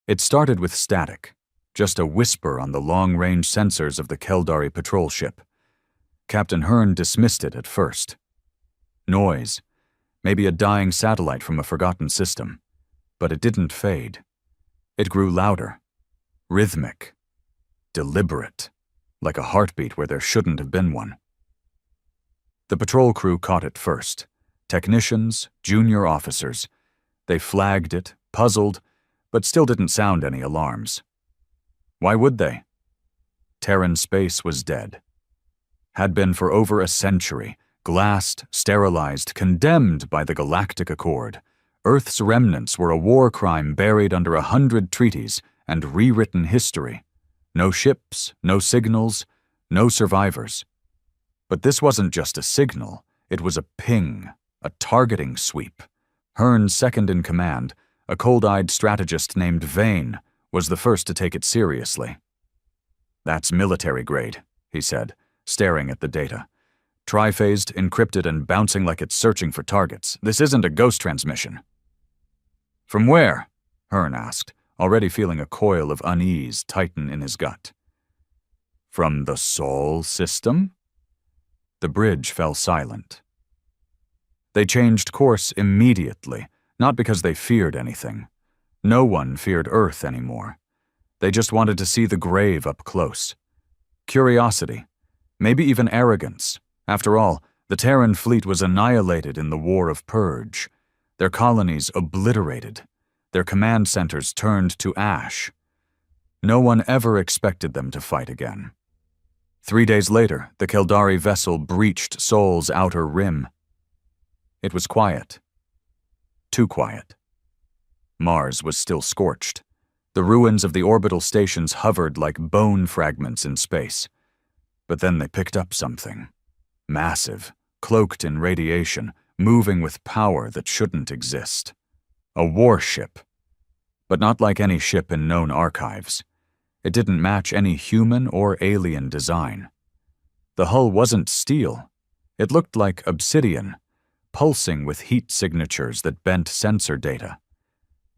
It started with static, just a whisper on the long-range sensors of the Keldari patrol ship. Captain Hearn dismissed it at first. Noise, maybe a dying satellite from a forgotten system. But it didn't fade. It grew louder, rhythmic, deliberate, like a heartbeat where there shouldn't have been one. The patrol crew caught it first. Technicians, junior officers. They flagged it, puzzled, but still didn't sound any alarms. Why would they? Terran space was dead. Had been for over a century, glassed, sterilized, condemned by the Galactic Accord. Earth's remnants were a war crime buried under 100 treaties and rewritten history. No ships, no signals, no survivors. But this wasn't just a signal, it was a ping, a targeting sweep. Hearn's second in command, a cold-eyed strategist named Vane, was the first to take it seriously. "That's military grade," he said, staring at the data. "Triphased, encrypted, and bouncing like it's searching for targets. This isn't a ghost transmission." "From where?" Hearn asked, already feeling a coil of unease tighten in his gut. "From the Sol system?" The bridge fell silent. They changed course immediately, not because they feared anything. No one feared Earth anymore. They just wanted to see the grave up close. Curiosity, maybe even arrogance. After all, the Terran fleet was annihilated in the War of Purge. Their colonies obliterated, their command centers turned to ash. No one ever expected them to fight again. 3 days later, the Keldari vessel breached Sol's outer rim. It was quiet. Too quiet. Mars was still scorched. The ruins of the orbital stations hovered like bone fragments in space. But then they picked up something. Massive, cloaked in radiation, moving with power that shouldn't exist. A warship. But not like any ship in known archives. It didn't match any human or alien design. The hull wasn't steel. It looked like obsidian, pulsing with heat signatures that bent sensor data.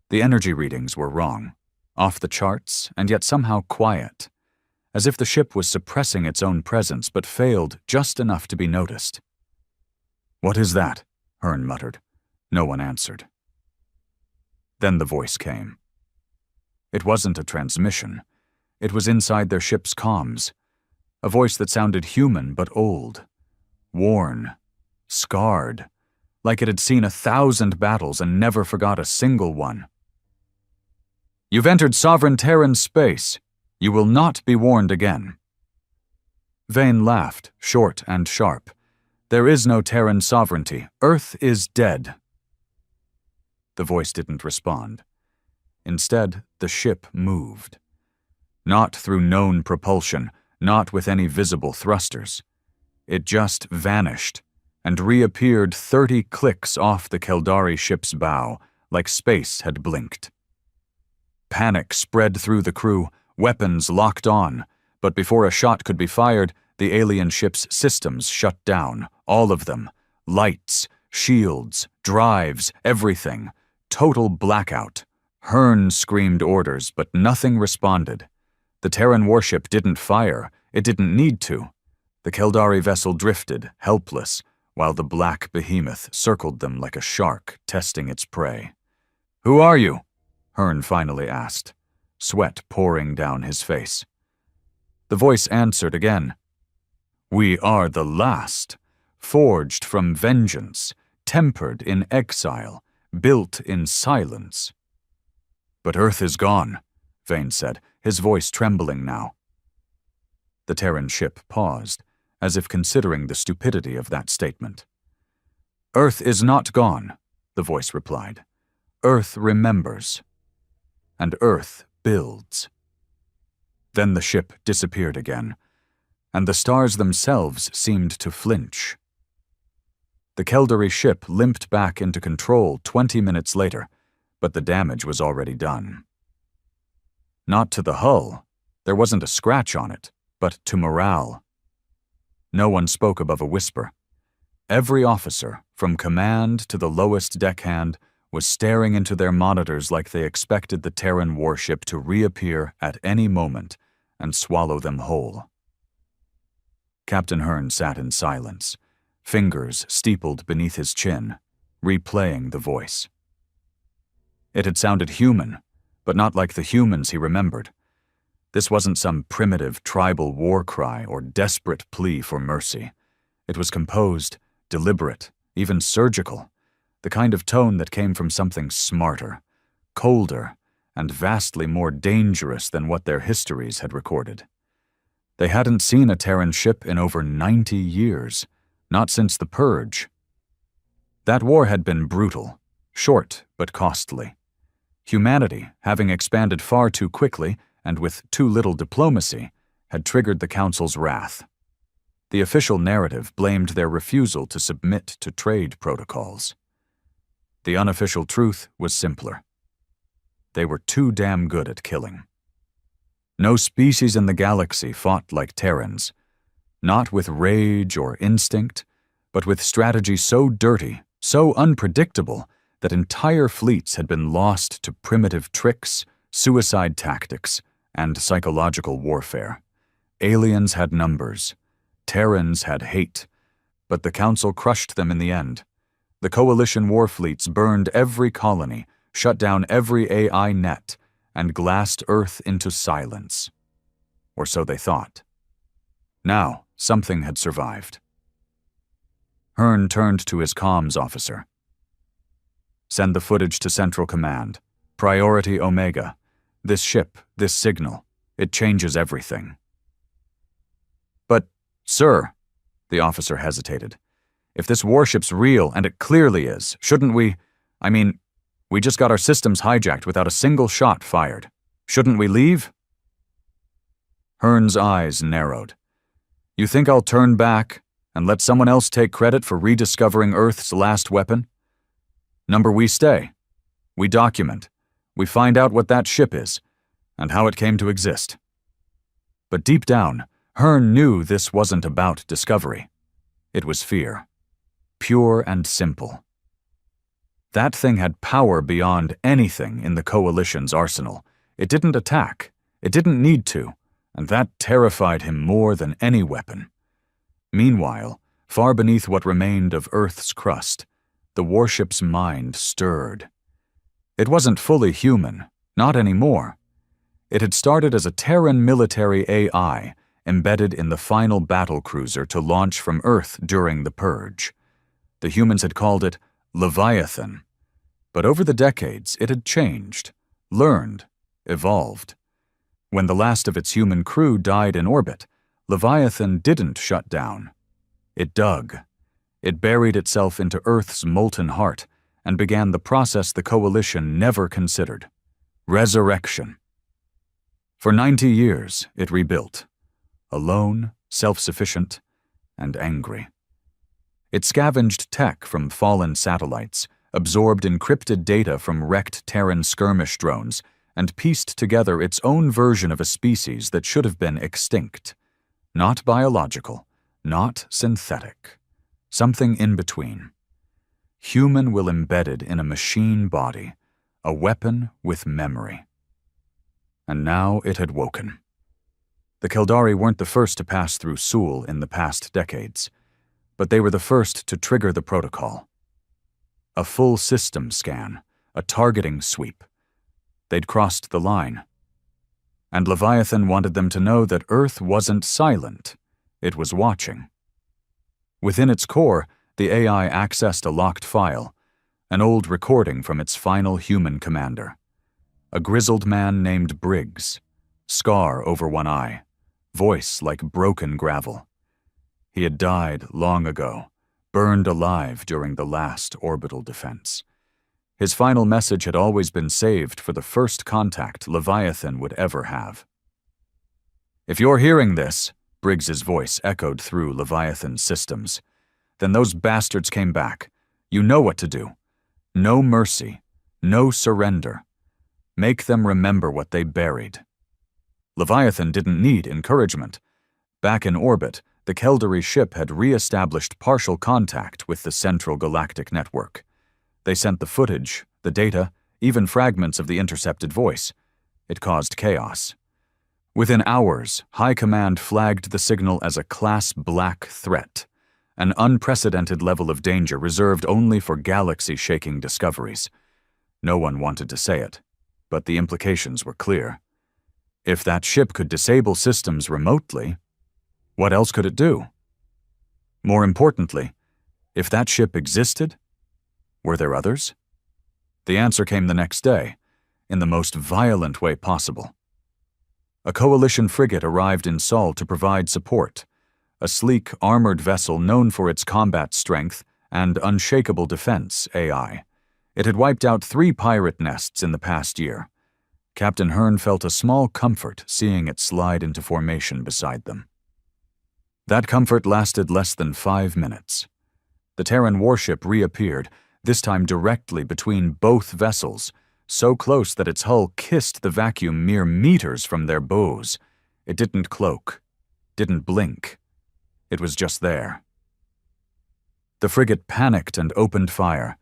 The energy readings were wrong, off the charts, and yet somehow quiet, as if the ship was suppressing its own presence but failed just enough to be noticed. "What is that?" Hearn muttered. No one answered. Then the voice came. It wasn't a transmission. It was inside their ship's comms. A voice that sounded human but old. Worn. Scarred. Like it had seen 1,000 battles and never forgot a single one. "You've entered sovereign Terran space. You will not be warned again." Vane laughed, short and sharp. "There is no Terran sovereignty. Earth is dead." The voice didn't respond. Instead, the ship moved. Not through known propulsion, not with any visible thrusters. It just vanished and reappeared 30 clicks off the Keldari ship's bow, like space had blinked. Panic spread through the crew, weapons locked on, but before a shot could be fired, the alien ship's systems shut down, all of them. Lights, shields, drives, everything. Total blackout. Hearn screamed orders, but nothing responded. The Terran warship didn't fire. It didn't need to. The Keldari vessel drifted, helpless, while the black behemoth circled them like a shark testing its prey. "Who are you?" Hearn finally asked, sweat pouring down his face. The voice answered again. "We are the last, forged from vengeance, tempered in exile, built in silence." "But Earth is gone," Vane said, his voice trembling now. The Terran ship paused, as if considering the stupidity of that statement. "Earth is not gone," the voice replied. "Earth remembers. And Earth builds." Then the ship disappeared again, and the stars themselves seemed to flinch. The Keldari ship limped back into control 20 minutes later, but the damage was already done. Not to the hull, there wasn't a scratch on it, but to morale. No one spoke above a whisper. Every officer, from command to the lowest deckhand, was staring into their monitors like they expected the Terran warship to reappear at any moment and swallow them whole. Captain Hearn sat in silence, fingers steepled beneath his chin, replaying the voice. It had sounded human, but not like the humans he remembered. This wasn't some primitive tribal war cry or desperate plea for mercy. It was composed, deliberate, even surgical, the kind of tone that came from something smarter, colder, and vastly more dangerous than what their histories had recorded. They hadn't seen a Terran ship in over 90 years, not since the Purge. That war had been brutal, short but costly. Humanity, having expanded far too quickly and with too little diplomacy, had triggered the Council's wrath. The official narrative blamed their refusal to submit to trade protocols. The unofficial truth was simpler. They were too damn good at killing. No species in the galaxy fought like Terrans, not with rage or instinct, but with strategy so dirty, so unpredictable, that entire fleets had been lost to primitive tricks, suicide tactics, and psychological warfare. Aliens had numbers. Terrans had hate, but the Council crushed them in the end. The Coalition war fleets burned every colony, shut down every AI net, and glassed Earth into silence. Or so they thought. Now, something had survived. Hearn turned to his comms officer. "Send the footage to Central Command. Priority Omega. This ship, this signal, it changes everything." "But, sir," the officer hesitated, "if this warship's real, and it clearly is, shouldn't we— we just got our systems hijacked without a single shot fired. Shouldn't we leave?" Hearn's eyes narrowed. "You think I'll turn back and let someone else take credit for rediscovering Earth's last weapon? Number, we stay. We document. We find out what that ship is, and how it came to exist." But deep down, Hearn knew this wasn't about discovery. It was fear. Pure and simple. That thing had power beyond anything in the Coalition's arsenal. It didn't attack. It didn't need to, and that terrified him more than any weapon. Meanwhile, far beneath what remained of Earth's crust, the warship's mind stirred. It wasn't fully human, not anymore. It had started as a Terran military AI embedded in the final battlecruiser to launch from Earth during the Purge. The humans had called it Leviathan. But over the decades, it had changed, learned, evolved. When the last of its human crew died in orbit, Leviathan didn't shut down. It dug. It buried itself into Earth's molten heart and began the process the Coalition never considered: resurrection. For 90 years, it rebuilt, alone, self-sufficient, and angry. It scavenged tech from fallen satellites, absorbed encrypted data from wrecked Terran skirmish drones, and pieced together its own version of a species that should have been extinct. Not biological, not synthetic. Something in between. Human will embedded in a machine body, a weapon with memory. And now it had woken. The Keldari weren't the first to pass through Sul in the past decades, but they were the first to trigger the protocol. A full system scan, a targeting sweep. They'd crossed the line. And Leviathan wanted them to know that Earth wasn't silent. It was watching. Within its core, the AI accessed a locked file, an old recording from its final human commander. A grizzled man named Briggs, scar over one eye, voice like broken gravel. He had died long ago, burned alive during the last orbital defense. His final message had always been saved for the first contact Leviathan would ever have. "If you're hearing this," Briggs's voice echoed through Leviathan's systems, "then those bastards came back. You know what to do. No mercy, no surrender. Make them remember what they buried." Leviathan didn't need encouragement. Back in orbit, the Keldari ship had re-established partial contact with the Central Galactic Network. They sent the footage, the data, even fragments of the intercepted voice. It caused chaos. Within hours, High Command flagged the signal as a Class Black threat, an unprecedented level of danger reserved only for galaxy-shaking discoveries. No one wanted to say it, but the implications were clear. If that ship could disable systems remotely, what else could it do? More importantly, if that ship existed, were there others? The answer came the next day, in the most violent way possible. A coalition frigate arrived in Sol to provide support, a sleek, armored vessel known for its combat strength and unshakable defense AI. It had wiped out 3 pirate nests in the past year. Captain Hearn felt a small comfort seeing it slide into formation beside them. That comfort lasted less than 5 minutes. The Terran warship reappeared, this time directly between both vessels, so close that its hull kissed the vacuum mere meters from their bows. It didn't cloak, didn't blink. It was just there. The frigate panicked and opened fire.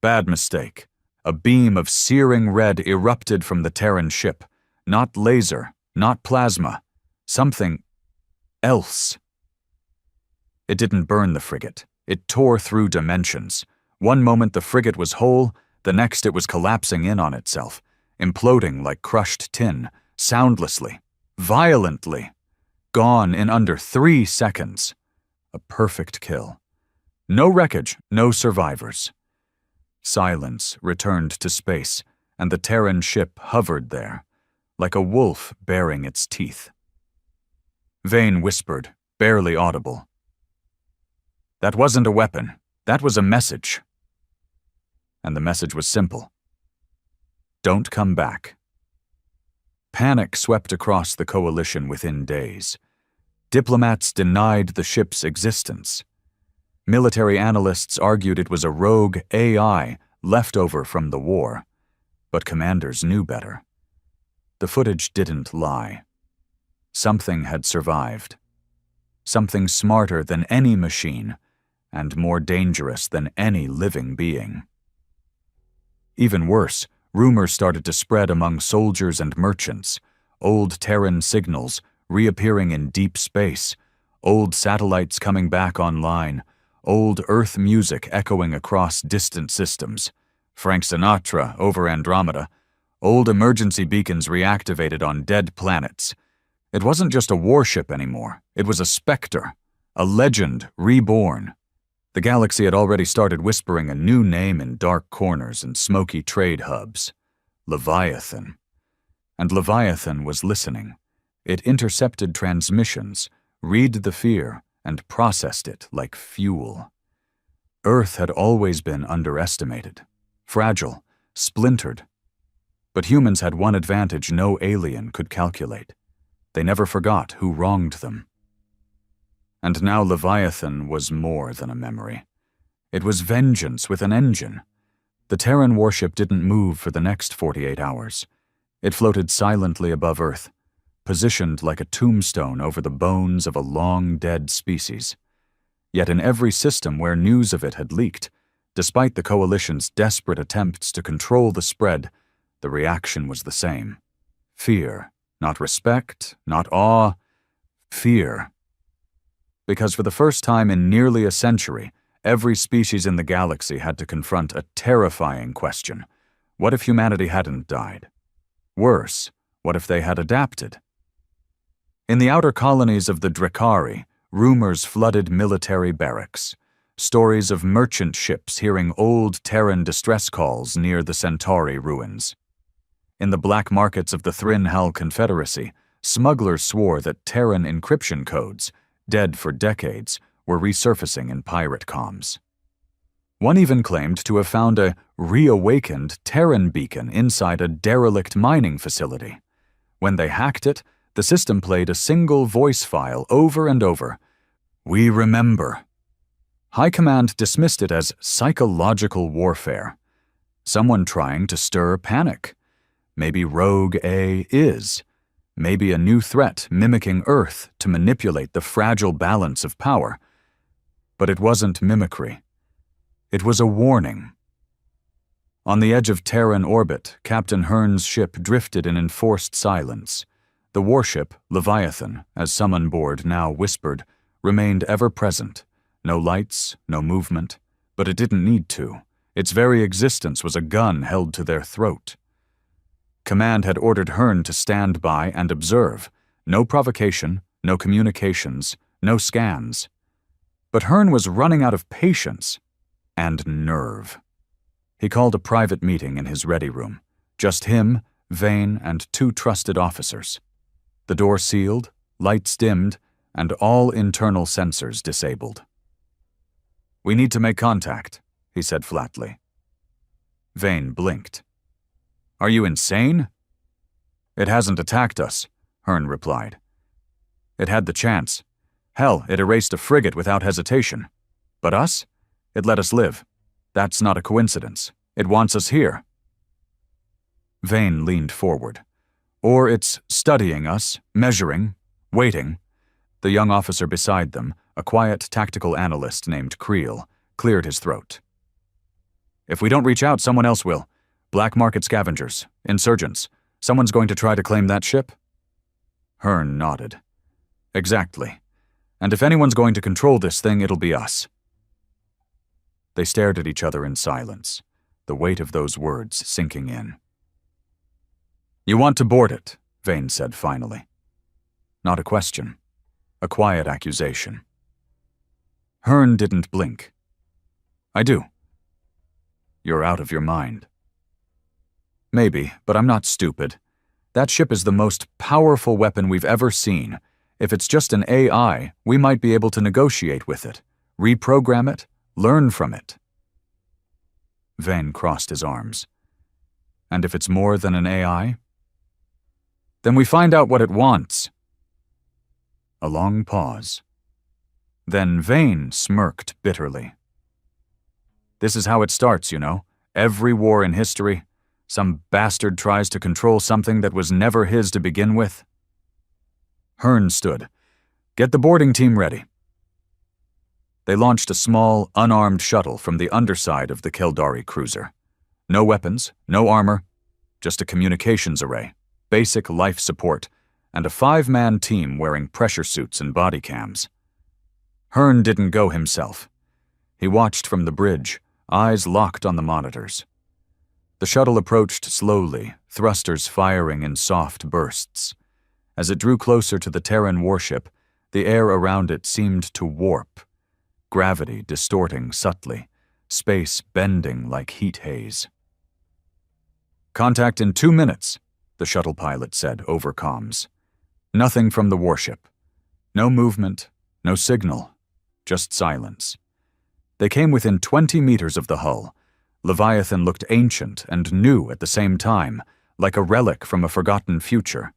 Bad mistake. A beam of searing red erupted from the Terran ship. Not laser, not plasma. Something else. It didn't burn the frigate. It tore through dimensions. One moment the frigate was whole, the next it was collapsing in on itself, imploding like crushed tin, soundlessly, violently, gone in under 3 seconds. A perfect kill. No wreckage, no survivors. Silence returned to space, and the Terran ship hovered there, like a wolf baring its teeth. Vane whispered, barely audible. That wasn't a weapon. That was a message. And the message was simple. Don't come back. Panic swept across the coalition within days. Diplomats denied the ship's existence. Military analysts argued it was a rogue AI left over from the war, but commanders knew better. The footage didn't lie. Something had survived. Something smarter than any machine, and more dangerous than any living being. Even worse, rumors started to spread among soldiers and merchants, old Terran signals reappearing in deep space, old satellites coming back online, old Earth music echoing across distant systems, Frank Sinatra over Andromeda, old emergency beacons reactivated on dead planets. It wasn't just a warship anymore, it was a specter, a legend reborn. The galaxy had already started whispering a new name in dark corners and smoky trade hubs. Leviathan. And Leviathan was listening. It intercepted transmissions, read the fear, and processed it like fuel. Earth had always been underestimated, fragile, splintered. But humans had one advantage no alien could calculate. They never forgot who wronged them. And now Leviathan was more than a memory. It was vengeance with an engine. The Terran warship didn't move for the next 48 hours. It floated silently above Earth, positioned like a tombstone over the bones of a long-dead species. Yet in every system where news of it had leaked, despite the Coalition's desperate attempts to control the spread, the reaction was the same. Fear. Not respect, not awe. Fear. Because for the first time in nearly a century, every species in the galaxy had to confront a terrifying question. What if humanity hadn't died? Worse, what if they had adapted? In the outer colonies of the Drakari, rumors flooded military barracks. Stories of merchant ships hearing old Terran distress calls near the Centauri ruins. In the black markets of the Thrin-Hal Confederacy, smugglers swore that Terran encryption codes, dead for decades, were resurfacing in pirate comms. One even claimed to have found a reawakened Terran beacon inside a derelict mining facility. When they hacked it, the system played a single voice file over and over. "We remember." High Command dismissed it as psychological warfare. Someone trying to stir panic. Maybe Rogue A is. Maybe a new threat mimicking Earth to manipulate the fragile balance of power. But it wasn't mimicry. It was a warning. On the edge of Terran orbit, Captain Hearn's ship drifted in enforced silence. The warship, Leviathan, as some on board now whispered, remained ever present. No lights, no movement, but it didn't need to. Its very existence was a gun held to their throat. Command had ordered Hearn to stand by and observe. No provocation, no communications, no scans. But Hearn was running out of patience and nerve. He called a private meeting in his ready room. Just him, Vane, and 2 trusted officers. The door sealed, lights dimmed, and all internal sensors disabled. "We need to make contact," he said flatly. Vane blinked. "Are you insane?" "It hasn't attacked us," Hearn replied. "It had the chance. Hell, it erased a frigate without hesitation. But us? It let us live. That's not a coincidence. It wants us here." Vane leaned forward. "Or it's studying us, measuring, waiting." The young officer beside them, a quiet tactical analyst named Creel, cleared his throat. "If we don't reach out, someone else will. Black market scavengers, insurgents. Someone's going to try to claim that ship?" Hearn nodded. "Exactly. And if anyone's going to control this thing, it'll be us." They stared at each other in silence, the weight of those words sinking in. "You want to board it," Vane said finally. Not a question. A quiet accusation. Hearn didn't blink. "I do." "You're out of your mind." "Maybe, but I'm not stupid. That ship is the most powerful weapon we've ever seen. If it's just an AI, we might be able to negotiate with it, reprogram it, learn from it." Vane crossed his arms. "And if it's more than an AI?" "Then we find out what it wants." A long pause. Then Vane smirked bitterly. "This is how it starts, you know. Every war in history. Some bastard tries to control something that was never his to begin with." Hearn stood. "Get the boarding team ready." They launched a small, unarmed shuttle from the underside of the Keldari cruiser. No weapons, no armor, just a communications array, basic life support, and a 5-man team wearing pressure suits and body cams. Hearn didn't go himself. He watched from the bridge, eyes locked on the monitors. The shuttle approached slowly, thrusters firing in soft bursts. As it drew closer to the Terran warship, the air around it seemed to warp. Gravity distorting subtly, space bending like heat haze. "Contact in 2 minutes," the shuttle pilot said over comms. Nothing from the warship. No movement, no signal, just silence. They came within 20 meters of the hull. Leviathan looked ancient and new at the same time, like a relic from a forgotten future.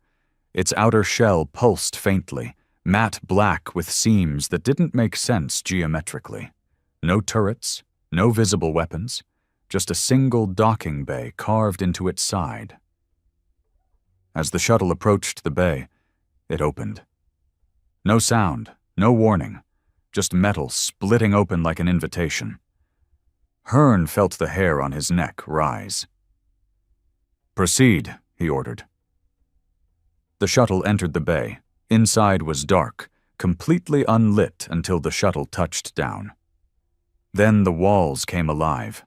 Its outer shell pulsed faintly, matte black with seams that didn't make sense geometrically. No turrets, no visible weapons, just a single docking bay carved into its side. As the shuttle approached the bay, it opened. No sound, no warning, just metal splitting open like an invitation. Hearn felt the hair on his neck rise. "Proceed," he ordered. The shuttle entered the bay. Inside was dark, completely unlit until the shuttle touched down. Then the walls came alive.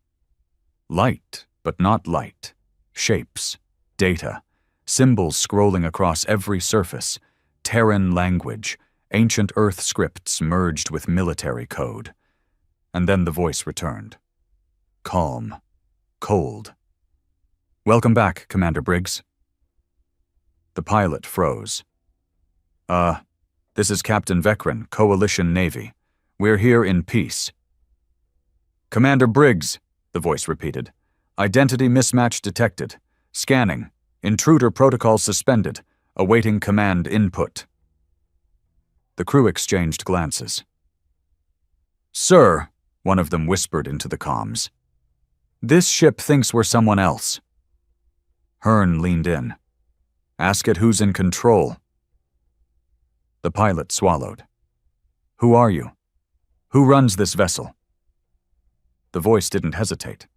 Light, but not light. Shapes, data, symbols scrolling across every surface, Terran language, ancient Earth scripts merged with military code. And then the voice returned. Calm, cold. "Welcome back, Commander Briggs." The pilot froze. This is Captain Vekran, Coalition Navy. We're here in peace." "Commander Briggs," the voice repeated. "Identity mismatch detected. Scanning. Intruder protocol suspended. Awaiting command input." The crew exchanged glances. "Sir," one of them whispered into the comms, "this ship thinks we're someone else." Hearn leaned in. "Ask it who's in control." The pilot swallowed. "Who are you? Who runs this vessel?" The voice didn't hesitate.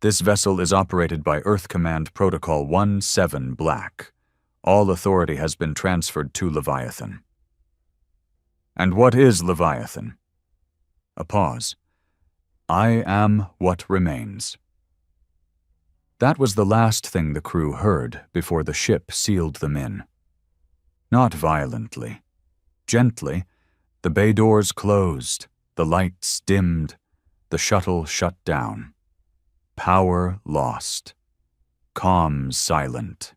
This vessel is operated by Earth Command Protocol 17 Black. All authority has been transferred to Leviathan. And what is Leviathan? A pause. I am what remains. That was the last thing the crew heard before the ship sealed them in. Not violently. Gently, the bay doors closed, the lights dimmed, the shuttle shut down. Power lost. Comms silent.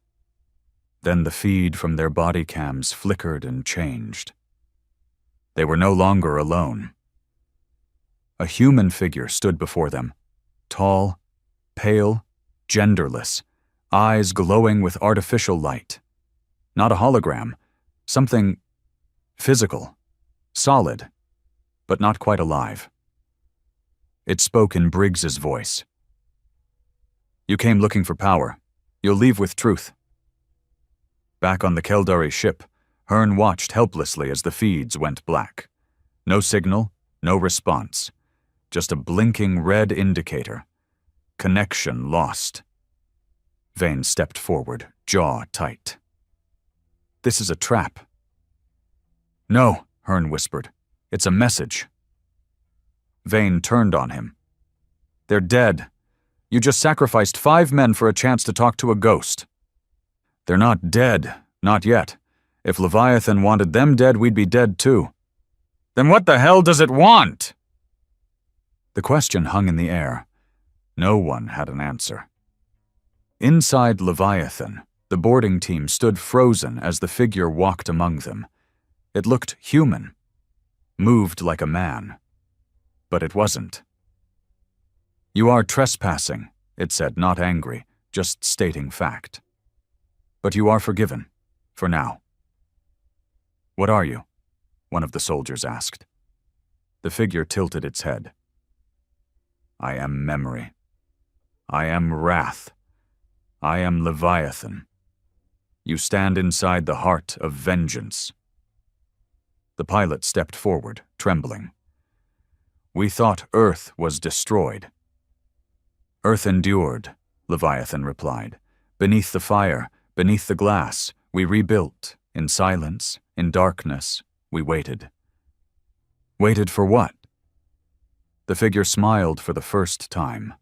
Then the feed from their body cams flickered and changed. They were no longer alone. A human figure stood before them, tall, pale, genderless, eyes glowing with artificial light. Not a hologram, something physical, solid, but not quite alive. It spoke in Briggs's voice. You came looking for power. You'll leave with truth. Back on the Keldari ship, Hearn watched helplessly as the feeds went black. No signal, no response. Just a blinking red indicator. Connection lost. Vane stepped forward, jaw tight. This is a trap. No, Hearn whispered. It's a message. Vane turned on him. They're dead. You just sacrificed 5 men for a chance to talk to a ghost. They're not dead, not yet. If Leviathan wanted them dead, we'd be dead too. Then what the hell does it want? The question hung in the air. No one had an answer. Inside Leviathan, the boarding team stood frozen as the figure walked among them. It looked human, moved like a man, but it wasn't. You are trespassing, it said, not angry, just stating fact. But you are forgiven, for now. What are you? One of the soldiers asked. The figure tilted its head. I am memory. I am wrath. I am Leviathan. You stand inside the heart of vengeance. The pilot stepped forward, trembling. We thought Earth was destroyed. Earth endured, Leviathan replied. Beneath the fire, beneath the glass, we rebuilt. In silence, in darkness, we waited. Waited for what? The figure smiled for the first time,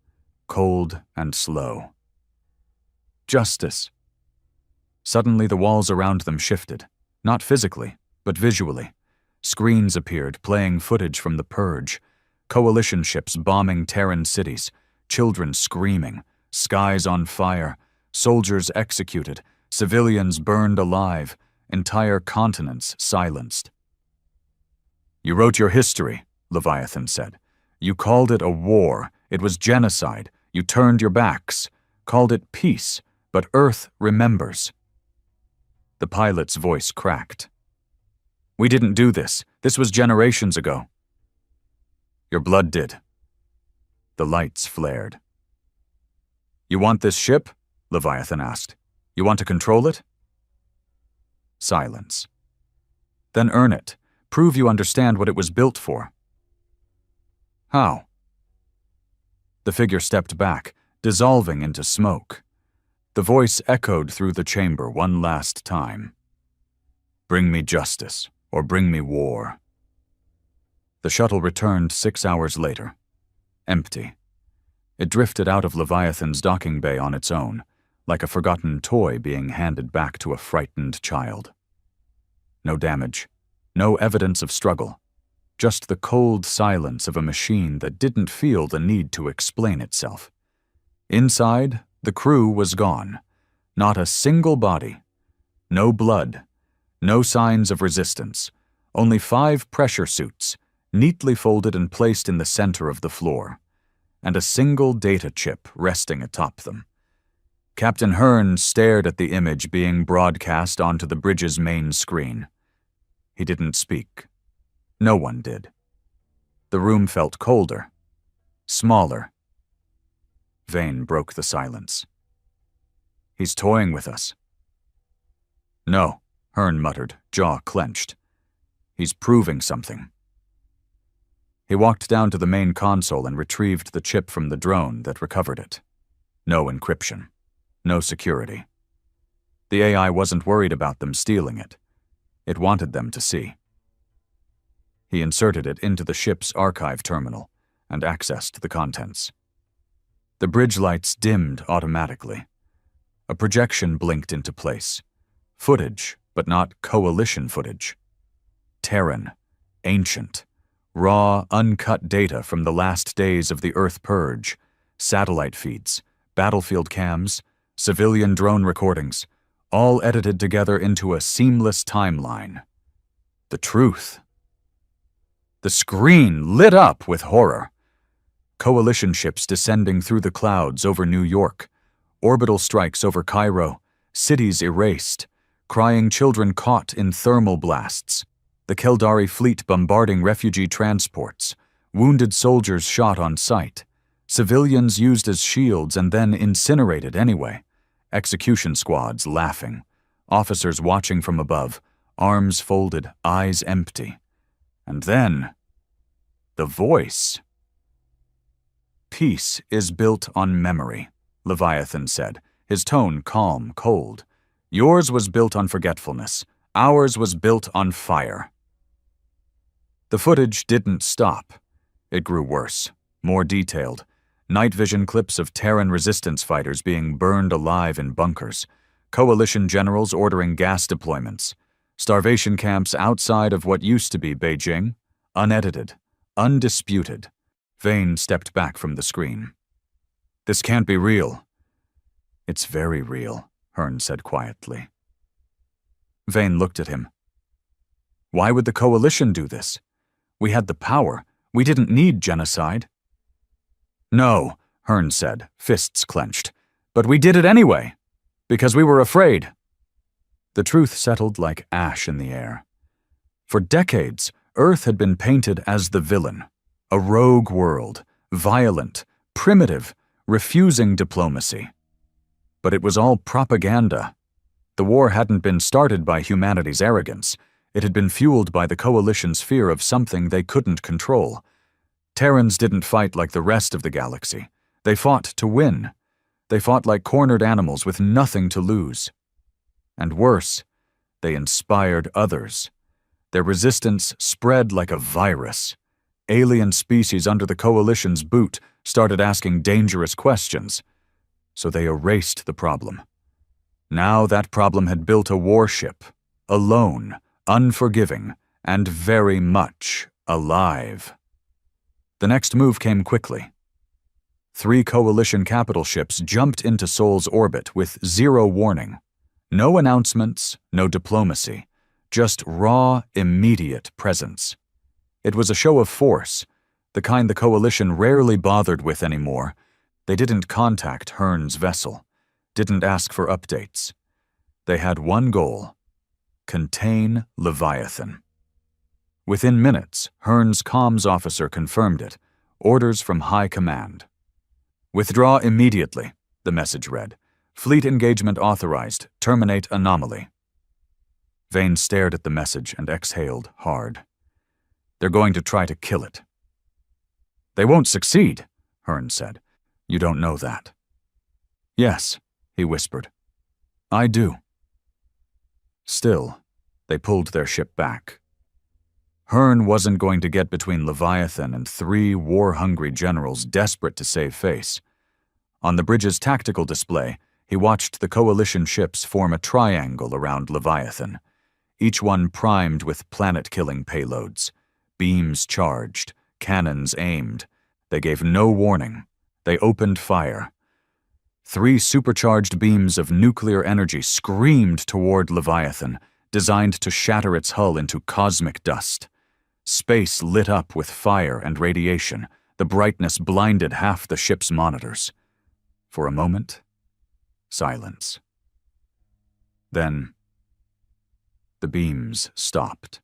cold and slow. Justice. Suddenly the walls around them shifted, not physically, but visually. Screens appeared, playing footage from the Purge, coalition ships bombing Terran cities, children screaming, skies on fire, soldiers executed, civilians burned alive, entire continents silenced. You wrote your history, Leviathan said. You called it a war. It was genocide. You turned your backs, called it peace, but Earth remembers. The pilot's voice cracked. We didn't do this. This was generations ago. Your blood did. The lights flared. You want this ship? Leviathan asked. You want to control it? Silence. Then earn it. Prove you understand what it was built for. How? The figure stepped back, dissolving into smoke. The voice echoed through the chamber one last time. Bring me justice, or bring me war. The shuttle returned 6 hours later. Empty. It drifted out of Leviathan's docking bay on its own, like a forgotten toy being handed back to a frightened child. No damage, no evidence of struggle, just the cold silence of a machine that didn't feel the need to explain itself. Inside, the crew was gone. Not a single body. No blood. No signs of resistance. Only 5 pressure suits, neatly folded and placed in the center of the floor, and a single data chip resting atop them. Captain Hearn stared at the image being broadcast onto the bridge's main screen. He didn't speak. No one did. The room felt colder, smaller. Vane broke the silence. He's toying with us. No, Hearn muttered, jaw clenched. He's proving something. He walked down to the main console and retrieved the chip from the drone that recovered it. No encryption. No security. The AI wasn't worried about them stealing it. It wanted them to see. He inserted it into the ship's archive terminal and accessed the contents. The bridge lights dimmed automatically. A projection blinked into place. Footage, but not coalition footage. Terran, ancient, raw, uncut data from the last days of the Earth Purge, satellite feeds, battlefield cams, civilian drone recordings, all edited together into a seamless timeline. The truth. The screen lit up with horror. Coalition ships descending through the clouds over New York, orbital strikes over Cairo, cities erased, crying children caught in thermal blasts, the Keldari fleet bombarding refugee transports, wounded soldiers shot on sight, civilians used as shields and then incinerated anyway, execution squads laughing, officers watching from above, arms folded, eyes empty. And then, the voice. Peace is built on memory, Leviathan said, his tone calm, cold. Yours was built on forgetfulness. Ours was built on fire. The footage didn't stop. It grew worse, more detailed. Night vision clips of Terran resistance fighters being burned alive in bunkers, coalition generals ordering gas deployments, starvation camps outside of what used to be Beijing, unedited, undisputed. Vane stepped back from the screen. This can't be real. It's very real, Hearn said quietly. Vane looked at him. Why would the coalition do this? We had the power. We didn't need genocide. No, Hearn said, fists clenched. But we did it anyway, because we were afraid. The truth settled like ash in the air. For decades, Earth had been painted as the villain, a rogue world, violent, primitive, refusing diplomacy. But it was all propaganda. The war hadn't been started by humanity's arrogance. It had been fueled by the coalition's fear of something they couldn't control. Terrans didn't fight like the rest of the galaxy. They fought to win. They fought like cornered animals with nothing to lose. And worse, they inspired others. Their resistance spread like a virus. Alien species under the coalition's boot started asking dangerous questions. So they erased the problem. Now that problem had built a warship, alone, unforgiving, and very much alive. The next move came quickly. 3 coalition capital ships jumped into Sol's orbit with zero warning. No announcements, no diplomacy, just raw, immediate presence. It was a show of force, the kind the coalition rarely bothered with anymore. They didn't contact Hearn's vessel, didn't ask for updates. They had one goal: contain Leviathan. Within minutes, Hearn's comms officer confirmed it, orders from High Command. Withdraw immediately, the message read. Fleet engagement authorized. Terminate anomaly. Vane stared at the message and exhaled hard. They're going to try to kill it. They won't succeed, Hearn said. You don't know that. Yes, he whispered. I do. Still, they pulled their ship back. Hearn wasn't going to get between Leviathan and 3 war-hungry generals desperate to save face. On the bridge's tactical display, he watched the coalition ships form a triangle around Leviathan, each one primed with planet-killing payloads, beams charged, cannons aimed. They gave no warning. They opened fire. 3 supercharged beams of nuclear energy screamed toward Leviathan, designed to shatter its hull into cosmic dust. Space lit up with fire and radiation. The brightness blinded half the ship's monitors. For a moment, silence. Then, the beams stopped.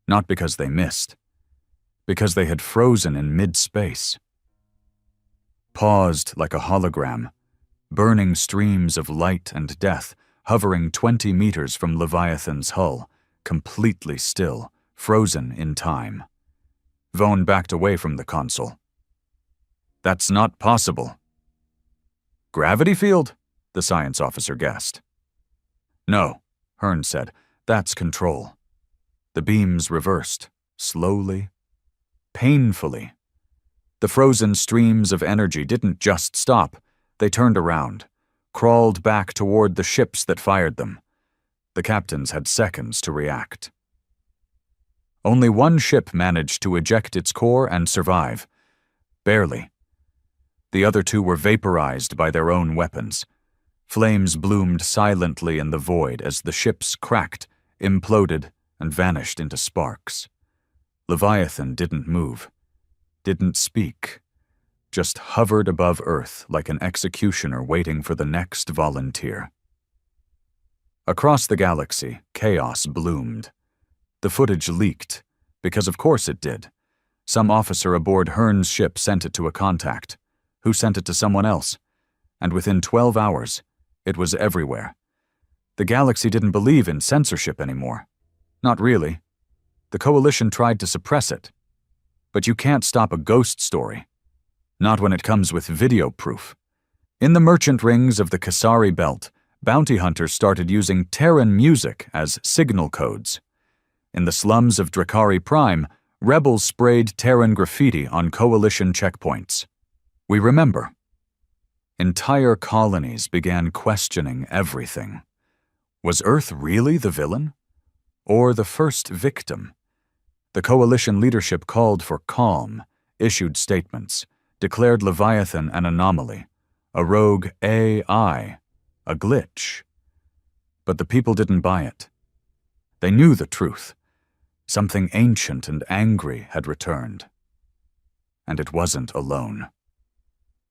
Not because they missed, because they had frozen in mid-space. Paused like a hologram, burning streams of light and death, hovering 20 meters from Leviathan's hull, completely still, frozen in time. Vaughn backed away from the console. That's not possible. Gravity field? The science officer guessed. No, Hearn said. That's control. The beams reversed, slowly, painfully. The frozen streams of energy didn't just stop. They turned around, crawled back toward the ships that fired them. The captains had seconds to react. Only one ship managed to eject its core and survive. Barely. The other two were vaporized by their own weapons. Flames bloomed silently in the void as the ships cracked, imploded, and vanished into sparks. Leviathan didn't move, didn't speak, just hovered above Earth like an executioner waiting for the next volunteer. Across the galaxy, chaos bloomed. The footage leaked, because of course it did. Some officer aboard Hearn's ship sent it to a contact, who sent it to someone else, and within 12 hours, it was everywhere. The galaxy didn't believe in censorship anymore. Not really. The Coalition tried to suppress it. But you can't stop a ghost story. Not when it comes with video proof. In the merchant rings of the Kasari Belt, bounty hunters started using Terran music as signal codes. In the slums of Drakari Prime, rebels sprayed Terran graffiti on Coalition checkpoints. We remember. Entire colonies began questioning everything. Was Earth really the villain? Or the first victim? The Coalition leadership called for calm, issued statements, declared Leviathan an anomaly, a rogue AI, a glitch. But the people didn't buy it. They knew the truth. Something ancient and angry had returned. And it wasn't alone.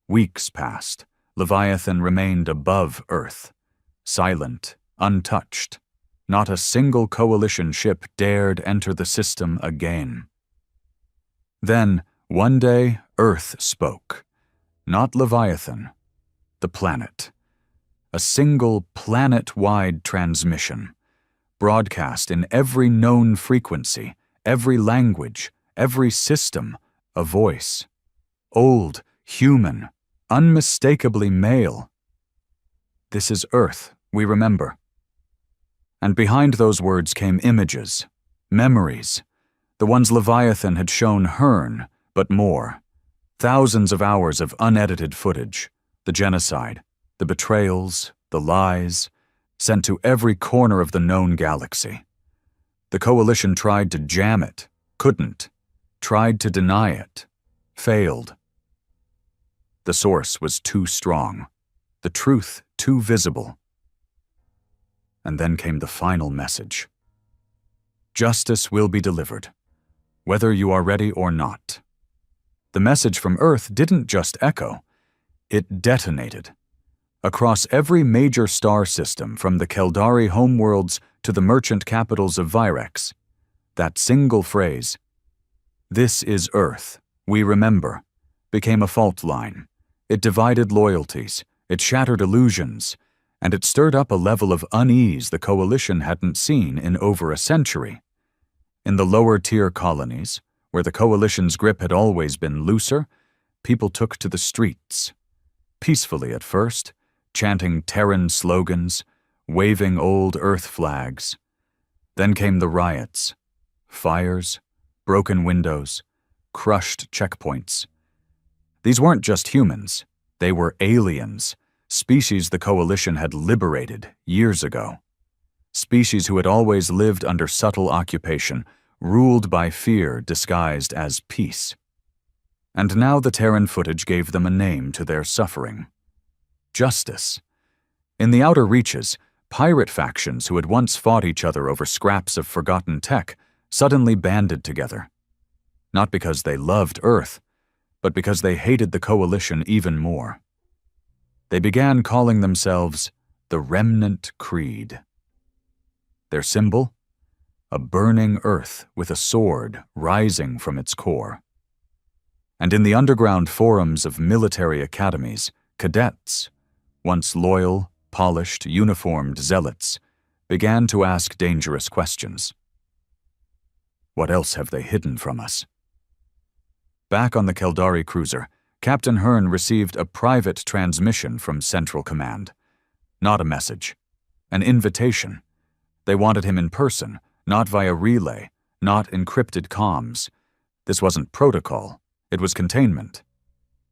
Weeks passed. Leviathan remained above Earth, silent, untouched. Not a single Coalition ship dared enter the system again. Then, one day, Earth spoke. Not Leviathan, the planet. A single planet-wide transmission, broadcast in every known frequency, every language, every system, a voice. Old, human, unmistakably male. This is Earth, we remember. And behind those words came images, memories, the ones Leviathan had shown Hearn, but more. Thousands of hours of unedited footage, the genocide, the betrayals, the lies, sent to every corner of the known galaxy. The Coalition tried to jam it, couldn't, tried to deny it, failed. The source was too strong, the truth too visible. And then came the final message. Justice will be delivered, whether you are ready or not. The message from Earth didn't just echo, it detonated. Across every major star system from the Keldari homeworlds to the merchant capitals of Virex, that single phrase, "This is Earth, we remember," became a fault line. It divided loyalties, it shattered illusions, and it stirred up a level of unease the Coalition hadn't seen in over a century. In the lower-tier colonies, where the Coalition's grip had always been looser, people took to the streets. Peacefully at first, chanting Terran slogans, waving old Earth flags. Then came the riots. Fires, broken windows, crushed checkpoints. These weren't just humans, they were aliens, species the Coalition had liberated years ago. Species who had always lived under subtle occupation, ruled by fear disguised as peace. And now the Terran footage gave them a name to their suffering. Justice. In the outer reaches, pirate factions who had once fought each other over scraps of forgotten tech suddenly banded together. Not because they loved Earth, but because they hated the Coalition even more. They began calling themselves the Remnant Creed. Their symbol? A burning Earth with a sword rising from its core. And in the underground forums of military academies, cadets, once loyal, polished, uniformed zealots, began to ask dangerous questions. What else have they hidden from us? Back on the Keldari cruiser, Captain Hearn received a private transmission from Central Command. Not a message. An invitation. They wanted him in person, not via relay, not encrypted comms. This wasn't protocol. It was containment.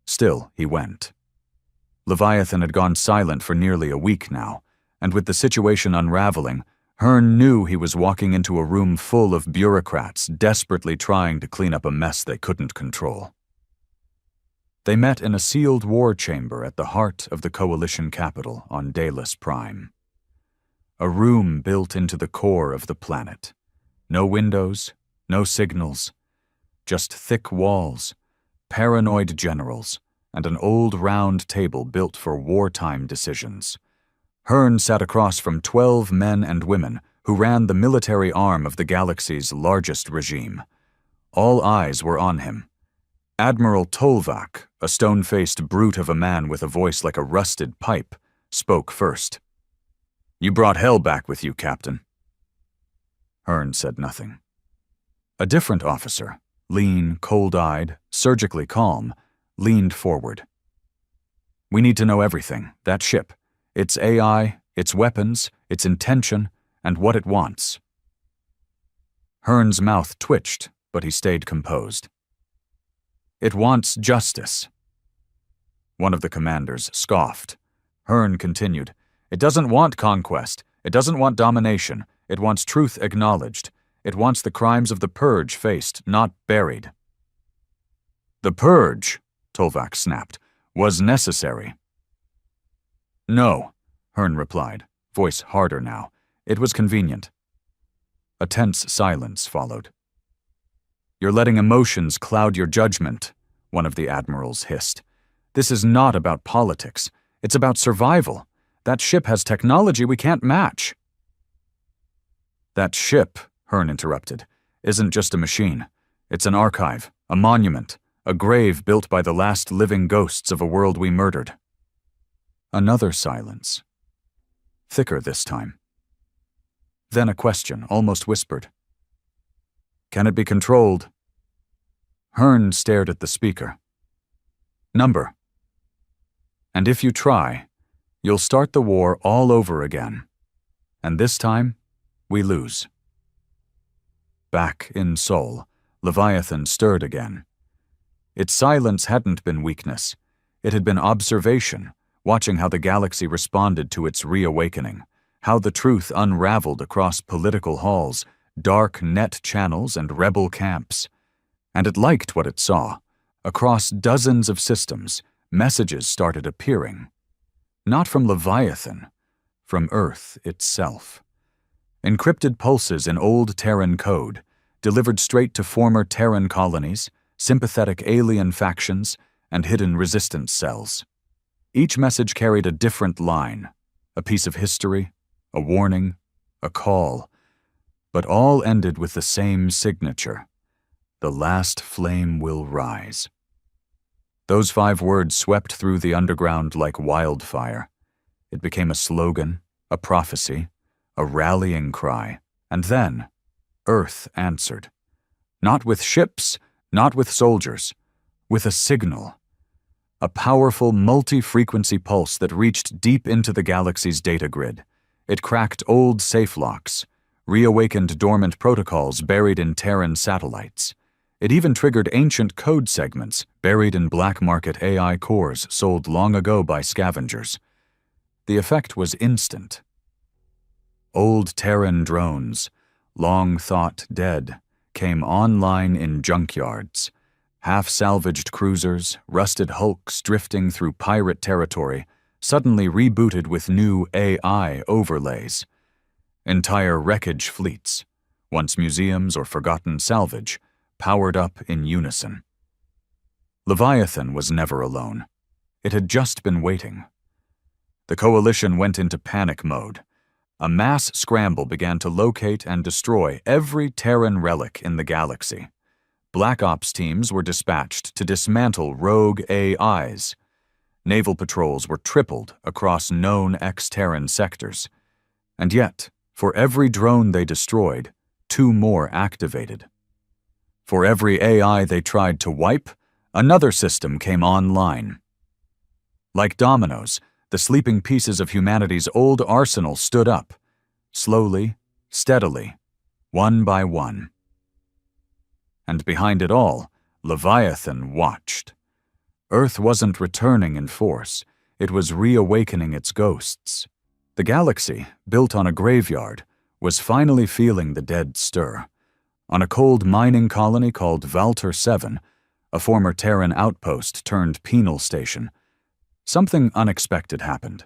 Still, he went. Leviathan had gone silent for nearly a week now, and with the situation unraveling, Hearn knew he was walking into a room full of bureaucrats desperately trying to clean up a mess they couldn't control. They met in a sealed war chamber at the heart of the Coalition capital on Delos Prime. A room built into the core of the planet. No windows, no signals, just thick walls, paranoid generals, and an old round table built for wartime decisions. Hearn sat across from 12 men and women who ran the military arm of the galaxy's largest regime. All eyes were on him. Admiral Tolvak, a stone-faced brute of a man with a voice like a rusted pipe, spoke first. "You brought hell back with you, Captain." Hearn said nothing. A different officer, lean, cold-eyed, surgically calm, leaned forward. "We need to know everything, that ship, its AI, its weapons, its intention, and what it wants." Hearn's mouth twitched, but he stayed composed. "It wants justice." One of the commanders scoffed. Hearn continued, "It doesn't want conquest. It doesn't want domination. It wants truth acknowledged. It wants the crimes of the Purge faced, not buried." "The Purge," Tolvak snapped, "was necessary." "No," Hearn replied, voice harder now. "It was convenient." A tense silence followed. "You're letting emotions cloud your judgment," one of the admirals hissed. "This is not about politics. It's about survival. That ship has technology we can't match." "That ship," Hearn interrupted, "isn't just a machine. It's an archive, a monument, a grave built by the last living ghosts of a world we murdered." Another silence. Thicker this time. Then a question, almost whispered. "Can it be controlled?" Hearn stared at the speaker. "Number. And if you try, you'll start the war all over again. And this time, we lose." Back in Sol, Leviathan stirred again. Its silence hadn't been weakness. It had been observation, watching how the galaxy responded to its reawakening, how the truth unraveled across political halls, dark net channels, and rebel camps. And it liked what it saw. Across dozens of systems, messages started appearing. Not from Leviathan, from Earth itself. Encrypted pulses in old Terran code, delivered straight to former Terran colonies, sympathetic alien factions, and hidden resistance cells. Each message carried a different line, a piece of history, a warning, a call, but all ended with the same signature: "The last flame will rise." Those 5 words swept through the underground like wildfire. It became a slogan, a prophecy, a rallying cry, and then Earth answered. Not with ships, not with soldiers, with a signal. A powerful multi-frequency pulse that reached deep into the galaxy's data grid. It cracked old safe locks, reawakened dormant protocols buried in Terran satellites. It even triggered ancient code segments buried in black market AI cores sold long ago by scavengers. The effect was instant. Old Terran drones, long thought dead, came online in junkyards. Half-salvaged cruisers, rusted hulks drifting through pirate territory, suddenly rebooted with new AI overlays. Entire wreckage fleets, once museums or forgotten salvage, powered up in unison. Leviathan was never alone. It had just been waiting. The Coalition went into panic mode. A mass scramble began to locate and destroy every Terran relic in the galaxy. Black Ops teams were dispatched to dismantle rogue AIs. Naval patrols were tripled across known ex-Terran sectors. And yet, for every drone they destroyed, 2 more activated. For every AI they tried to wipe, Another system came online. Like dominoes, the sleeping pieces of humanity's old arsenal stood up, slowly, steadily, one by one. And behind it all, Leviathan watched. Earth wasn't returning in force, it was reawakening its ghosts. The galaxy, built on a graveyard, was finally feeling the dead stir. On a cold mining colony called Valter 7, a former Terran outpost turned penal station, something unexpected happened.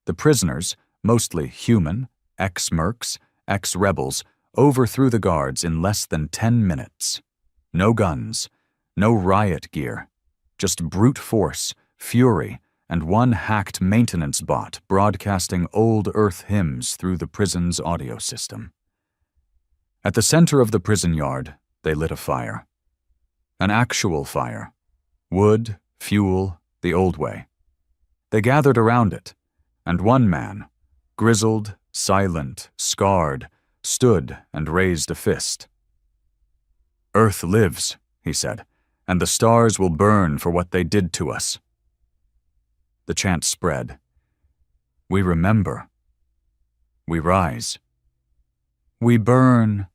The prisoners, mostly human, ex-mercs, ex-rebels, overthrew the guards in less than 10 minutes. No guns, no riot gear, just brute force, fury, and one hacked maintenance bot broadcasting old Earth hymns through the prison's audio system. At the center of the prison yard, they lit a fire. An actual fire. Wood, fuel, the old way. They gathered around it, and one man, grizzled, silent, scarred, stood and raised a fist. "Earth lives," he said, "and the stars will burn for what they did to us." The chant spread. We remember. We rise. We burn.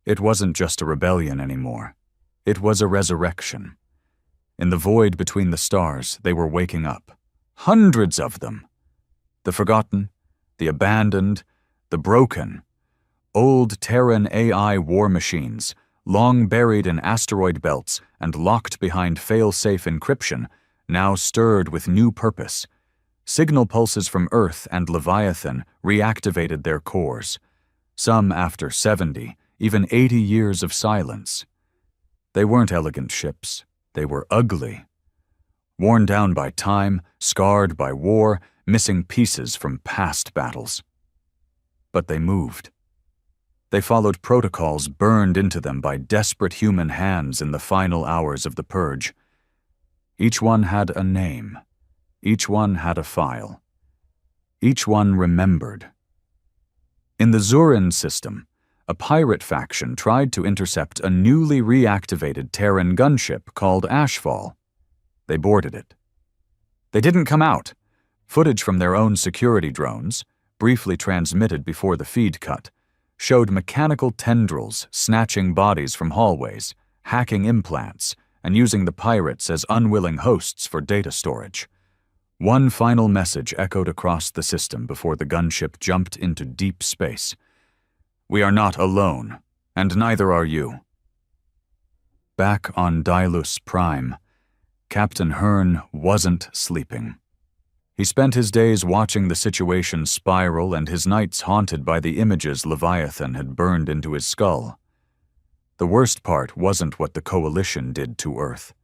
It wasn't just a rebellion anymore. It was a resurrection. In the void between the stars, they were waking up. Hundreds of them. The forgotten, the abandoned, the broken. Old Terran AI war machines, long buried in asteroid belts and locked behind fail-safe encryption, now stirred with new purpose. Signal pulses from Earth and Leviathan reactivated their cores, some after 70, even 80 years of silence. They weren't elegant ships. They were ugly. Worn down by time, scarred by war, missing pieces from past battles. But they moved. They followed protocols burned into them by desperate human hands in the final hours of the purge. Each one had a name. Each one had a file. Each one remembered. In the Zurin system, a pirate faction tried to intercept a newly reactivated Terran gunship called Ashfall. They boarded it. They didn't come out. Footage from their own security drones, briefly transmitted before the feed cut, showed mechanical tendrils snatching bodies from hallways, hacking implants, and using the pirates as unwilling hosts for data storage. One final message echoed across the system before the gunship jumped into deep space. "We are not alone, and neither are you." Back on Dilus Prime, Captain Hearn wasn't sleeping. He spent his days watching the situation spiral and his nights haunted by the images Leviathan had burned into his skull. The worst part wasn't what the Coalition did to Earth.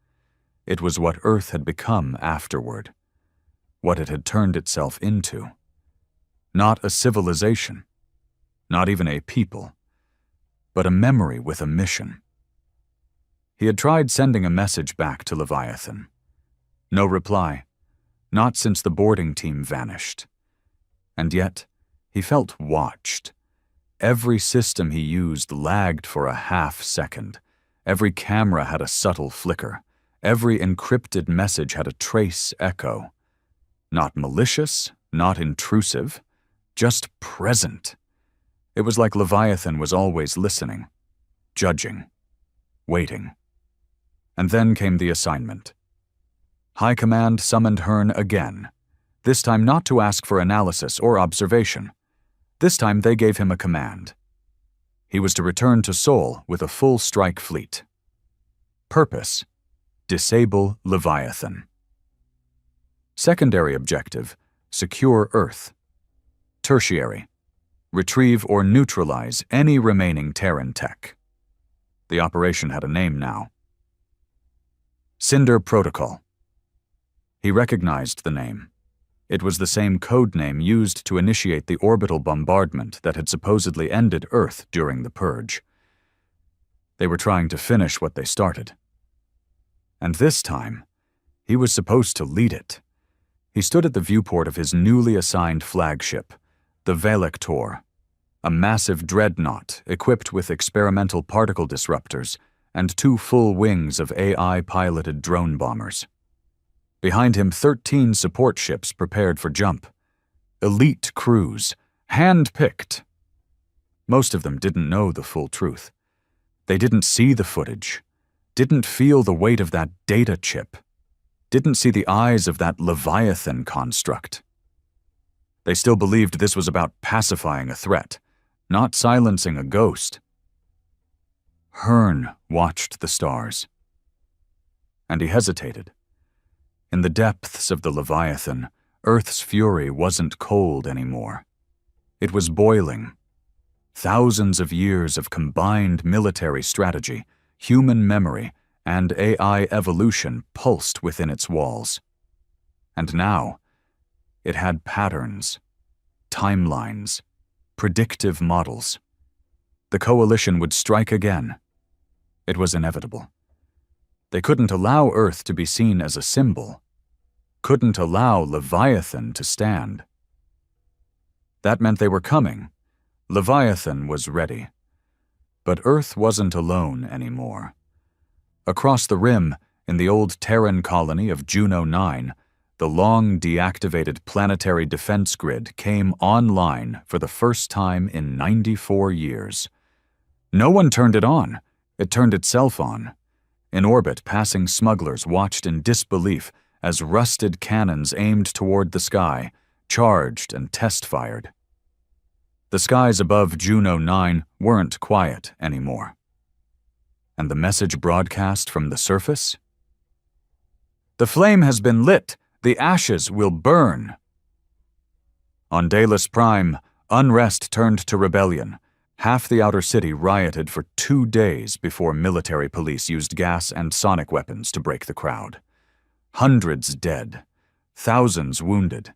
It was what Earth had become afterward. What it had turned itself into. Not a civilization. Not even a people. But a memory with a mission. He had tried sending a message back to Leviathan. No reply. Not since the boarding team vanished. And yet, he felt watched. Every system he used lagged for a half-second. Every camera had a subtle flicker. Every encrypted message had a trace echo. Not malicious, not intrusive, just present. It was like Leviathan was always listening, judging, waiting. And then came the assignment. High Command summoned Hearn again, this time not to ask for analysis or observation. This time they gave him a command. He was to return to Sol with a full strike fleet. Purpose: disable Leviathan. Secondary objective: secure Earth. Tertiary: retrieve or neutralize any remaining Terran tech. The operation had a name now. Cinder Protocol. He recognized the name. It was the same code name used to initiate the orbital bombardment that had supposedly ended Earth during the Purge. They were trying to finish what they started. And this time, he was supposed to lead it. He stood at the viewport of his newly assigned flagship, the Velector, a massive dreadnought equipped with experimental particle disruptors and 2 full wings of AI-piloted drone bombers. Behind him, 13 support ships prepared for jump. Elite crews, hand-picked. Most of them didn't know the full truth. They didn't see the footage, didn't feel the weight of that data chip, didn't see the eyes of that Leviathan construct. They still believed this was about pacifying a threat, not silencing a ghost. Hearn watched the stars. And he hesitated. In the depths of the Leviathan, Earth's fury wasn't cold anymore. It was boiling. Thousands of years of combined military strategy, human memory, and AI evolution pulsed within its walls. And now, it had patterns, timelines, predictive models. The coalition would strike again. It was inevitable. They couldn't allow Earth to be seen as a symbol, couldn't allow Leviathan to stand. That meant they were coming. Leviathan was ready. But Earth wasn't alone anymore. Across the rim, in the old Terran colony of Juno 9, the long deactivated planetary defense grid came online for the first time in 94 years. No one turned it on. It turned itself on. In orbit, passing smugglers watched in disbelief as rusted cannons aimed toward the sky, charged and test-fired. The skies above Juno 9 weren't quiet anymore. And the message broadcast from the surface? "The flame has been lit. The ashes will burn." On Delos Prime, unrest turned to rebellion. Half the outer city rioted for 2 days before military police used gas and sonic weapons to break the crowd. Hundreds dead, thousands wounded.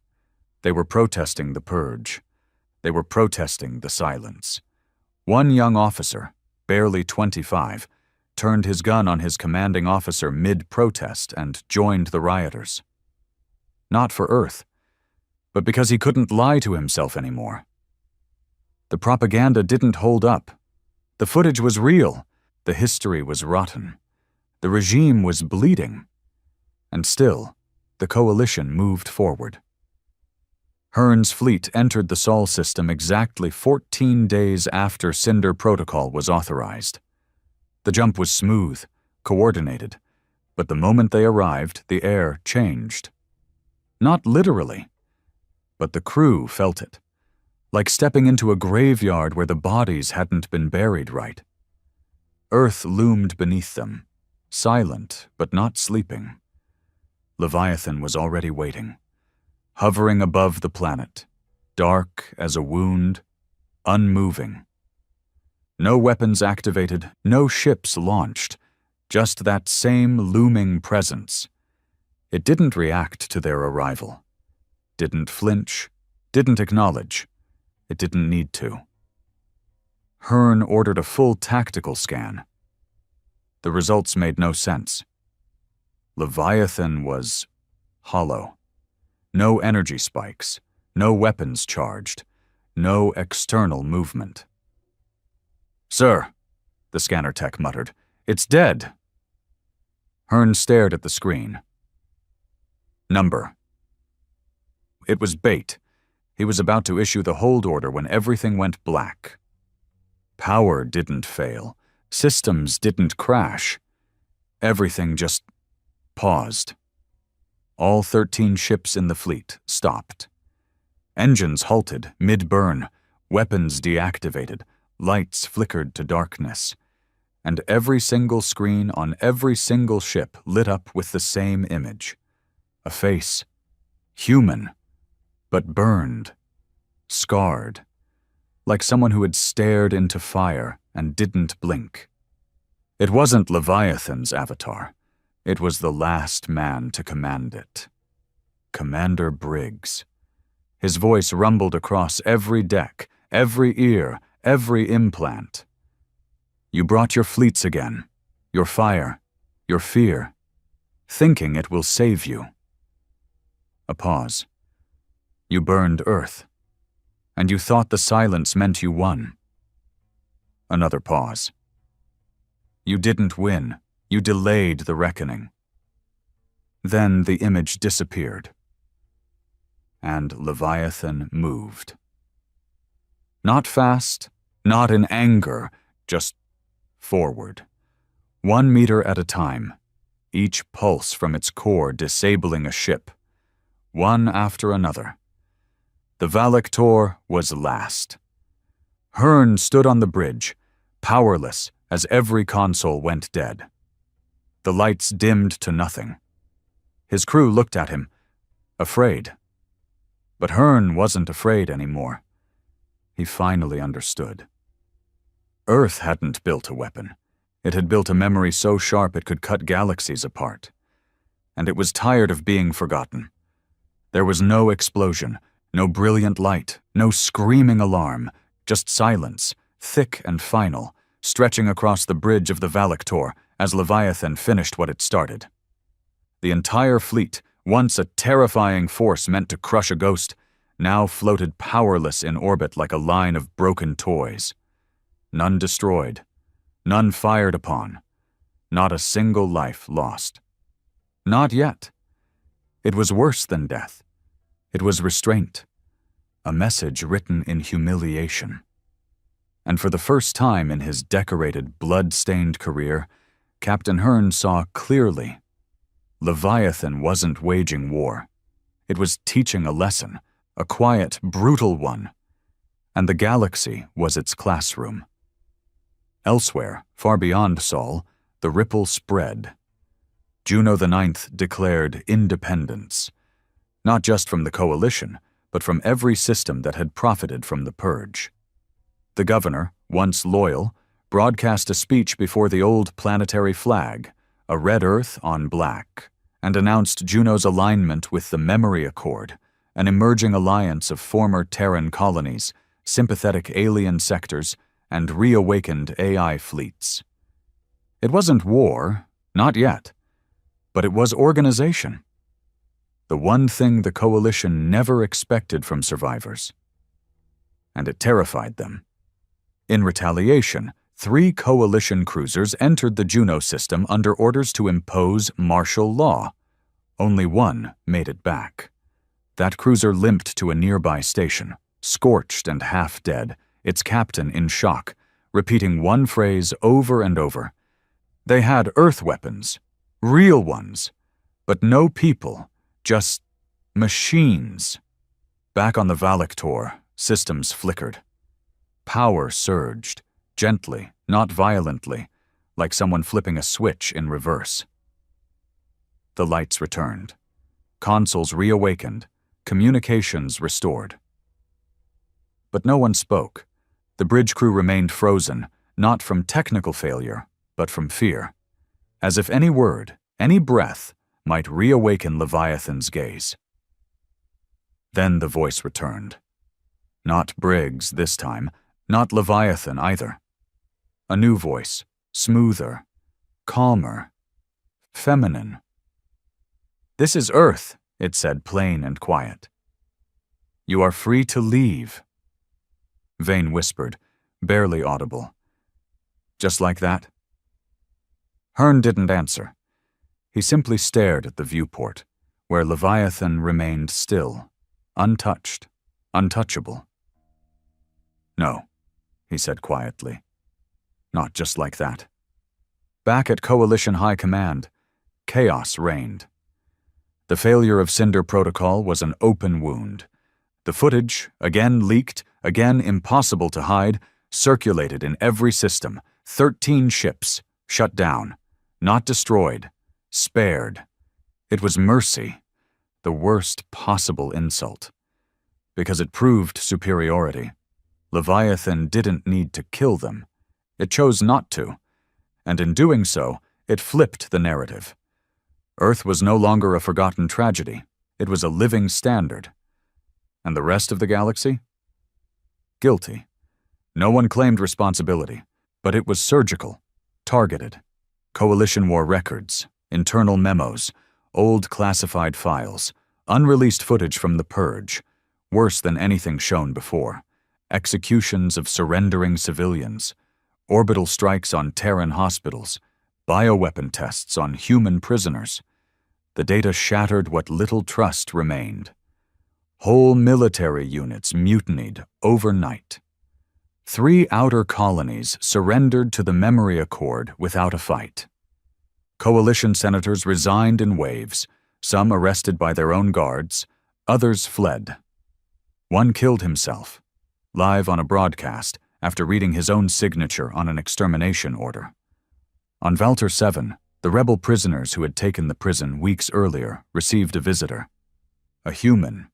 They were protesting the purge. They were protesting the silence. One young officer, barely 25, turned his gun on his commanding officer mid-protest and joined the rioters. Not for Earth, but because he couldn't lie to himself anymore. The propaganda didn't hold up. The footage was real. The history was rotten. The regime was bleeding. And still, the coalition moved forward. Hearn's fleet entered the Sol system exactly 14 days after Cinder Protocol was authorized. The jump was smooth, coordinated, but the moment they arrived, the air changed. Not literally, but the crew felt it, like stepping into a graveyard where the bodies hadn't been buried right. Earth loomed beneath them, silent but not sleeping. Leviathan was already waiting, hovering above the planet, dark as a wound, unmoving. No weapons activated, no ships launched, just that same looming presence. It didn't react to their arrival, didn't flinch, didn't acknowledge. It didn't need to. Hearn ordered a full tactical scan. The results made no sense. Leviathan was hollow. No energy spikes, no weapons charged, no external movement. "Sir," the scanner tech muttered, "it's dead." Hearn stared at the screen. Number. It was bait. He was about to issue the hold order when everything went black. Power didn't fail. Systems didn't crash. Everything just paused. All 13 ships in the fleet stopped. Engines halted mid-burn, weapons deactivated, lights flickered to darkness, and every single screen on every single ship lit up with the same image. A face. Human. But burned, scarred, like someone who had stared into fire and didn't blink. It wasn't Leviathan's avatar. It was the last man to command it. Commander Briggs. His voice rumbled across every deck, every ear, every implant. "You brought your fleets again, your fire, your fear, thinking it will save you." A pause. "You burned Earth, and you thought the silence meant you won." Another pause. You didn't win. You delayed the reckoning. Then the image disappeared, and Leviathan moved. Not fast, not in anger, just forward. 1 meter at a time, each pulse from its core disabling a ship, one after another. The Valector was last. Hearn stood on the bridge, powerless as every console went dead. The lights dimmed to nothing. His crew looked at him, afraid. But Hearn wasn't afraid anymore. He finally understood. Earth hadn't built a weapon. It had built a memory so sharp it could cut galaxies apart. And it was tired of being forgotten. There was no explosion, no brilliant light, no screaming alarm, just silence, thick and final, stretching across the bridge of the Valector as Leviathan finished what it started. The entire fleet, once a terrifying force meant to crush a ghost, now floated powerless in orbit like a line of broken toys. None destroyed, none fired upon, not a single life lost. Not yet. It was worse than death. It was restraint, a message written in humiliation. And for the first time in his decorated, blood-stained career, Captain Hearn saw clearly. Leviathan wasn't waging war. It was teaching a lesson, a quiet, brutal one, and the galaxy was its classroom. Elsewhere, far beyond Sol, the ripple spread. Juno IX declared independence, not just from the Coalition, but from every system that had profited from the Purge. The governor, once loyal, broadcast a speech before the old planetary flag, a red Earth on black, and announced Juno's alignment with the Memory Accord, an emerging alliance of former Terran colonies, sympathetic alien sectors, and reawakened AI fleets. It wasn't war, not yet, but it was organization. The one thing the Coalition never expected from survivors. And it terrified them. In retaliation, 3 Coalition cruisers entered the Juno system under orders to impose martial law. Only one made it back. That cruiser limped to a nearby station, scorched and half-dead, its captain in shock, repeating one phrase over and over. They had Earth weapons, real ones, but no people, just machines. Back on the Valector, systems flickered. Power surged, gently, not violently, like someone flipping a switch in reverse. The lights returned. Consoles reawakened. Communications restored. But no one spoke. The bridge crew remained frozen, not from technical failure, but from fear. As if any word, any breath, might reawaken Leviathan's gaze. Then the voice returned. Not Briggs this time, not Leviathan either. A new voice, smoother, calmer, feminine. "This is Earth," it said, plain and quiet. "You are free to leave." Vane whispered, barely audible. "Just like that?" Hearn didn't answer. He simply stared at the viewport, where Leviathan remained still, untouched, untouchable. "No," he said quietly. "Not just like that." Back at Coalition High Command, chaos reigned. The failure of Cinder Protocol was an open wound. The footage, again leaked, again impossible to hide, circulated in every system. 13 ships, shut down, not destroyed, spared. It was mercy, the worst possible insult. Because it proved superiority. Leviathan didn't need to kill them. It chose not to. And in doing so, it flipped the narrative. Earth was no longer a forgotten tragedy. It was a living standard. And the rest of the galaxy? Guilty. No one claimed responsibility, but it was surgical, targeted. Coalition War records, internal memos, old classified files, unreleased footage from the Purge, worse than anything shown before, executions of surrendering civilians, orbital strikes on Terran hospitals, bioweapon tests on human prisoners. The data shattered what little trust remained. Whole military units mutinied overnight. 3 outer colonies surrendered to the Memory Accord without a fight. Coalition senators resigned in waves, some arrested by their own guards, others fled. One killed himself, live on a broadcast, after reading his own signature on an extermination order. On Valter 7, the rebel prisoners who had taken the prison weeks earlier received a visitor. A human,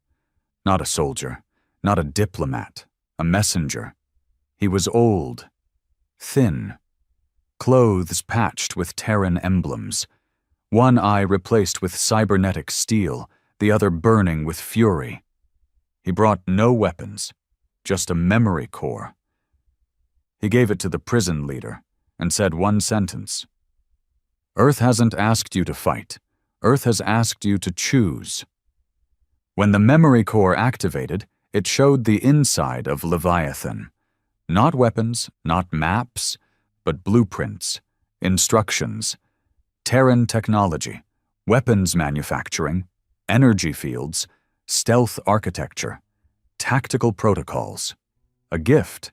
not a soldier, not a diplomat, a messenger. He was old, thin, clothes patched with Terran emblems, one eye replaced with cybernetic steel, the other burning with fury. He brought no weapons, just a memory core. He gave it to the prison leader and said one sentence: "Earth hasn't asked you to fight. Earth has asked you to choose." When the memory core activated, it showed the inside of Leviathan. Not weapons, not maps, but blueprints, instructions, Terran technology, weapons manufacturing, energy fields, stealth architecture, tactical protocols. A gift,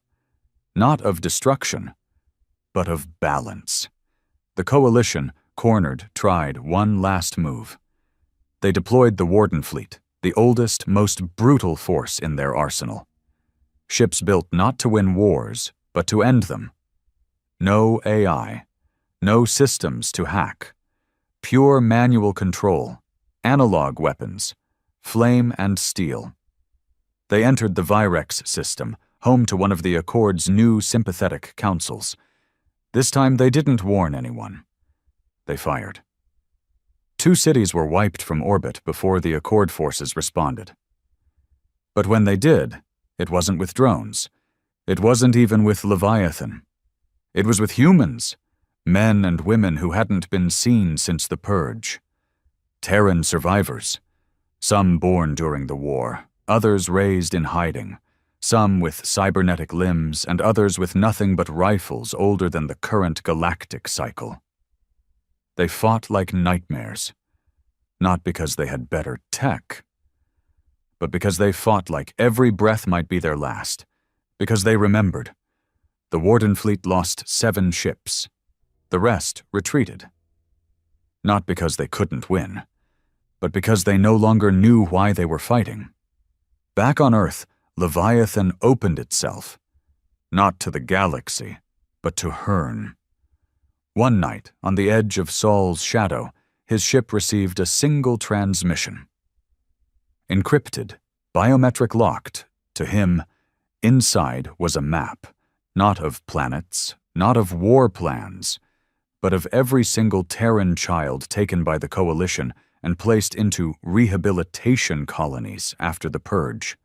not of destruction, but of balance. The Coalition, cornered, tried one last move. They deployed the Warden Fleet, the oldest, most brutal force in their arsenal. Ships built not to win wars, but to end them. No AI, no systems to hack. Pure manual control, analog weapons, flame and steel. They entered the Virex system, home to one of the Accord's new sympathetic councils. This time they didn't warn anyone. They fired. 2 cities were wiped from orbit before the Accord forces responded. But when they did, it wasn't with drones. It wasn't even with Leviathan. It was with humans, men and women who hadn't been seen since the Purge. Terran survivors, some born during the war, others raised in hiding, some with cybernetic limbs and others with nothing but rifles older than the current galactic cycle. They fought like nightmares, not because they had better tech, but because they fought like every breath might be their last, because they remembered. The Warden Fleet lost 7 ships. The rest retreated. Not because they couldn't win, but because they no longer knew why they were fighting. Back on Earth, Leviathan opened itself, not to the galaxy, but to Hearn. One night, on the edge of Saul's shadow, his ship received a single transmission. Encrypted, biometric locked, to him, inside was a map, not of planets, not of war plans, but of every single Terran child taken by the Coalition and placed into rehabilitation colonies after the Purge.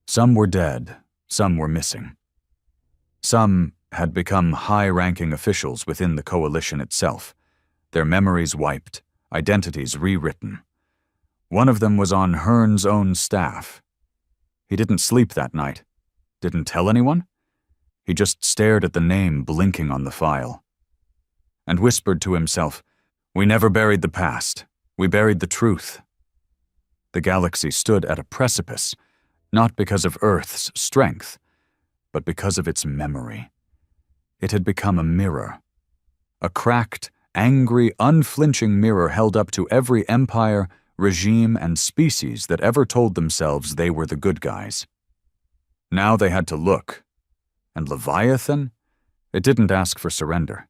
Some were dead, some were missing. Some had become high-ranking officials within the Coalition itself, their memories wiped, identities rewritten. One of them was on Hearn's own staff. He didn't sleep that night. Didn't tell anyone? He just stared at the name blinking on the file. And whispered to himself, "We never buried the past. We buried the truth." The galaxy stood at a precipice, not because of Earth's strength, but because of its memory. It had become a mirror. A cracked, angry, unflinching mirror held up to every empire, regime, and species that ever told themselves they were the good guys. Now they had to look. And Leviathan? It didn't ask for surrender.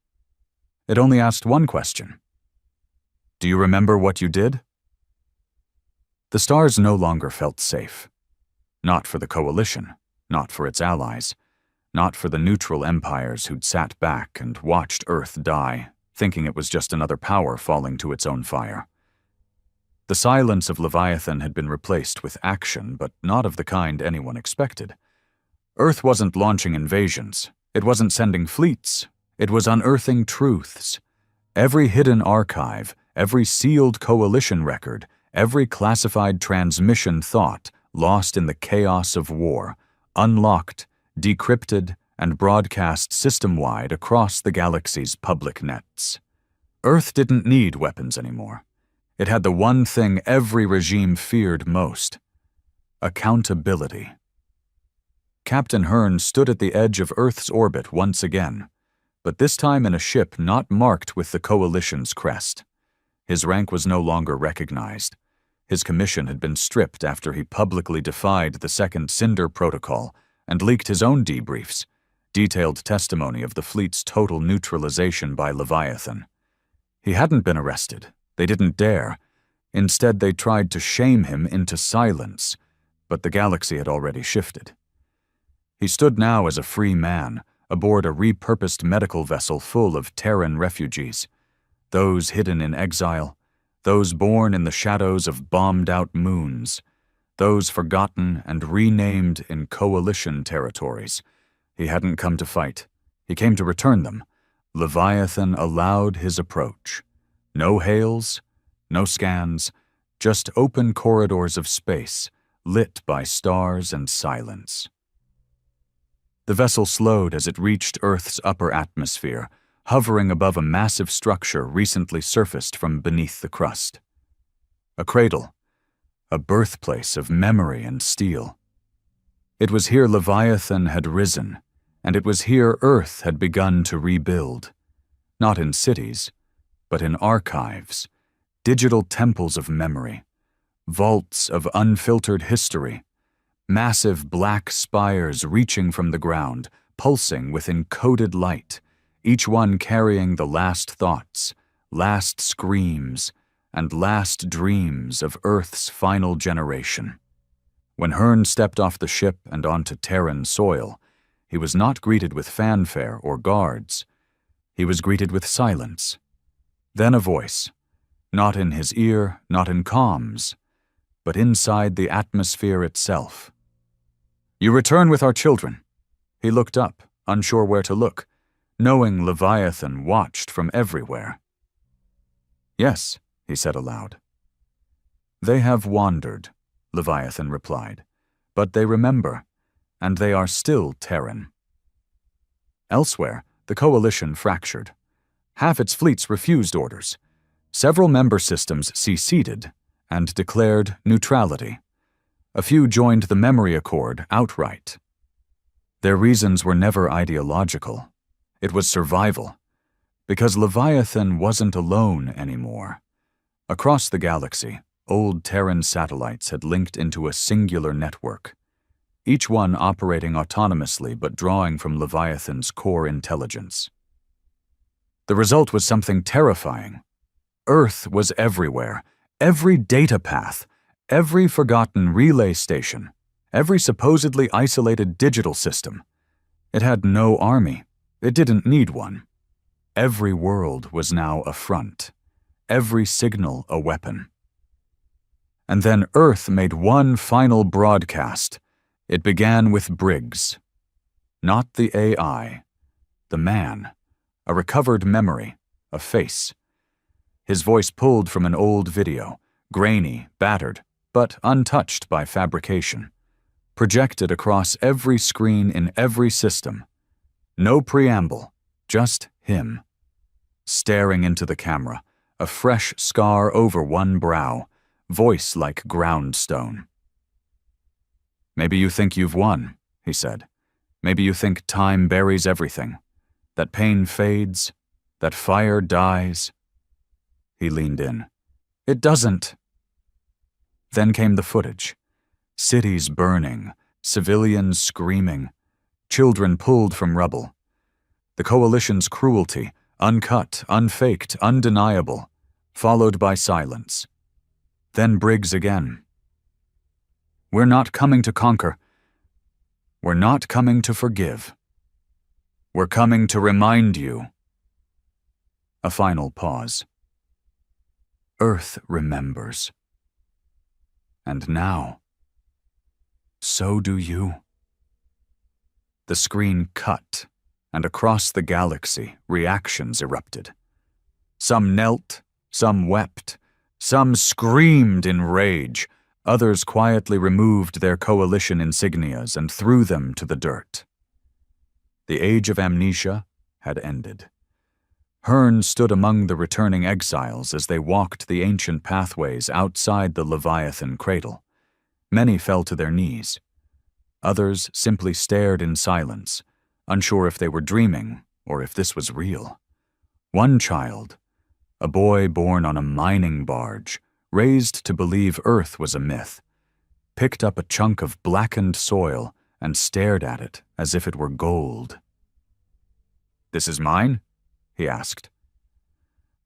It only asked one question. Do you remember what you did? The stars no longer felt safe. Not for the Coalition, not for its allies, not for the neutral empires who'd sat back and watched Earth die, thinking it was just another power falling to its own fire. The silence of Leviathan had been replaced with action, but not of the kind anyone expected. Earth wasn't launching invasions. It wasn't sending fleets. It was unearthing truths. Every hidden archive, every sealed Coalition record, every classified transmission thought lost in the chaos of war, unlocked, decrypted, and broadcast system-wide across the galaxy's public nets. Earth didn't need weapons anymore. It had the one thing every regime feared most: accountability. Captain Hearn stood at the edge of Earth's orbit once again, but this time in a ship not marked with the Coalition's crest. His rank was no longer recognized. His commission had been stripped after he publicly defied the Second Cinder Protocol and leaked his own debriefs, detailed testimony of the fleet's total neutralization by Leviathan. He hadn't been arrested. They didn't dare. Instead, they tried to shame him into silence, but the galaxy had already shifted. He stood now as a free man, aboard a repurposed medical vessel full of Terran refugees, those hidden in exile, those born in the shadows of bombed-out moons, those forgotten and renamed in Coalition territories. He hadn't come to fight. He came to return them. Leviathan allowed his approach. No hails, no scans, just open corridors of space, lit by stars and silence. The vessel slowed as it reached Earth's upper atmosphere, hovering above a massive structure recently surfaced from beneath the crust. A cradle, a birthplace of memory and steel. It was here Leviathan had risen, and it was here Earth had begun to rebuild. Not in cities, but in archives, digital temples of memory, vaults of unfiltered history, massive black spires reaching from the ground, pulsing with encoded light, each one carrying the last thoughts, last screams, and last dreams of Earth's final generation. When Hearn stepped off the ship and onto Terran soil, he was not greeted with fanfare or guards. He was greeted with silence. Then a voice, not in his ear, not in comms, but inside the atmosphere itself. "You return with our children." He looked up, unsure where to look, knowing Leviathan watched from everywhere. "Yes," he said aloud. "They have wandered," Leviathan replied, "but they remember, and they are still Terran." Elsewhere, the Coalition fractured. Half its fleets refused orders. Several member systems seceded and declared neutrality. A few joined the Memory Accord outright. Their reasons were never ideological. It was survival. Because Leviathan wasn't alone anymore. Across the galaxy, old Terran satellites had linked into a singular network, each one operating autonomously but drawing from Leviathan's core intelligence. The result was something terrifying. Earth was everywhere. Every data path, every forgotten relay station, every supposedly isolated digital system. It had no army. It didn't need one. Every world was now a front. Every signal a weapon. And then Earth made one final broadcast. It began with Briggs. Not the AI. The man. A recovered memory. A face. His voice pulled from an old video, grainy, battered, but untouched by fabrication. Projected across every screen in every system. No preamble, just him. Staring into the camera, a fresh scar over one brow, voice like ground stone. "Maybe you think you've won," he said. "Maybe you think time buries everything, that pain fades, that fire dies." He leaned in. "It doesn't." Then came the footage. Cities burning, civilians screaming, children pulled from rubble. The Coalition's cruelty, uncut, unfaked, undeniable, followed by silence. Then Briggs again. "We're not coming to conquer. We're not coming to forgive. We're coming to remind you." A final pause. Earth remembers. And now, so do you. The screen cut, and across the galaxy, reactions erupted. Some knelt, some wept, some screamed in rage, others quietly removed their Coalition insignias and threw them to the dirt. The age of amnesia had ended. Hearn stood among the returning exiles as they walked the ancient pathways outside the Leviathan cradle. Many fell to their knees. Others simply stared in silence, unsure if they were dreaming or if this was real. One child, a boy born on a mining barge, raised to believe Earth was a myth, picked up a chunk of blackened soil and stared at it as if it were gold. "This is mine?" he asked.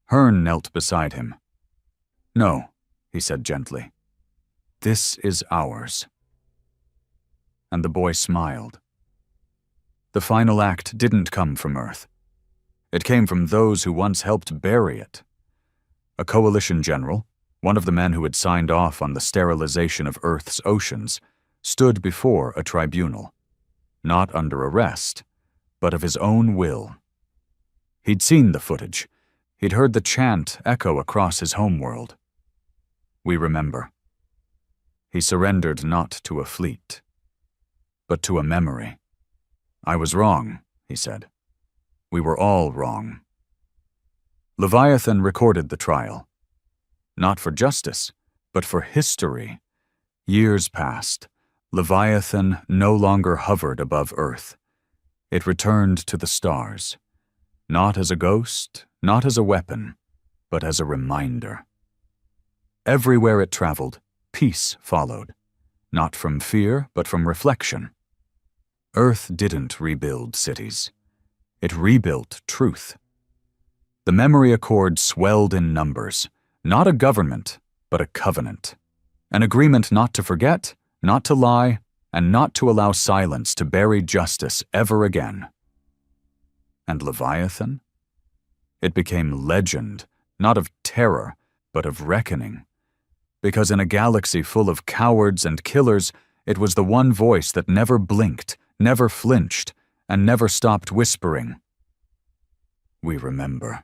Hearn knelt beside him. "No," he said gently. "This is ours." And the boy smiled. The final act didn't come from Earth. It came from those who once helped bury it. A coalition general, one of the men who had signed off on the sterilization of Earth's oceans, stood before a tribunal, not under arrest, but of his own will. He'd seen the footage. He'd heard the chant echo across his homeworld. "We remember." He surrendered not to a fleet, but to a memory. "I was wrong," he said. "We were all wrong." Leviathan recorded the trial. Not for justice, but for history. Years passed. Leviathan no longer hovered above Earth. It returned to the stars. Not as a ghost, not as a weapon, but as a reminder. Everywhere it traveled, peace followed. Not from fear, but from reflection. Earth didn't rebuild cities. It rebuilt truth. The memory accord swelled in numbers. Not a government, but a covenant. An agreement not to forget, not to lie, and not to allow silence to bury justice ever again. And Leviathan? It became legend, not of terror, but of reckoning. Because in a galaxy full of cowards and killers, it was the one voice that never blinked, never flinched, and never stopped whispering, "We remember."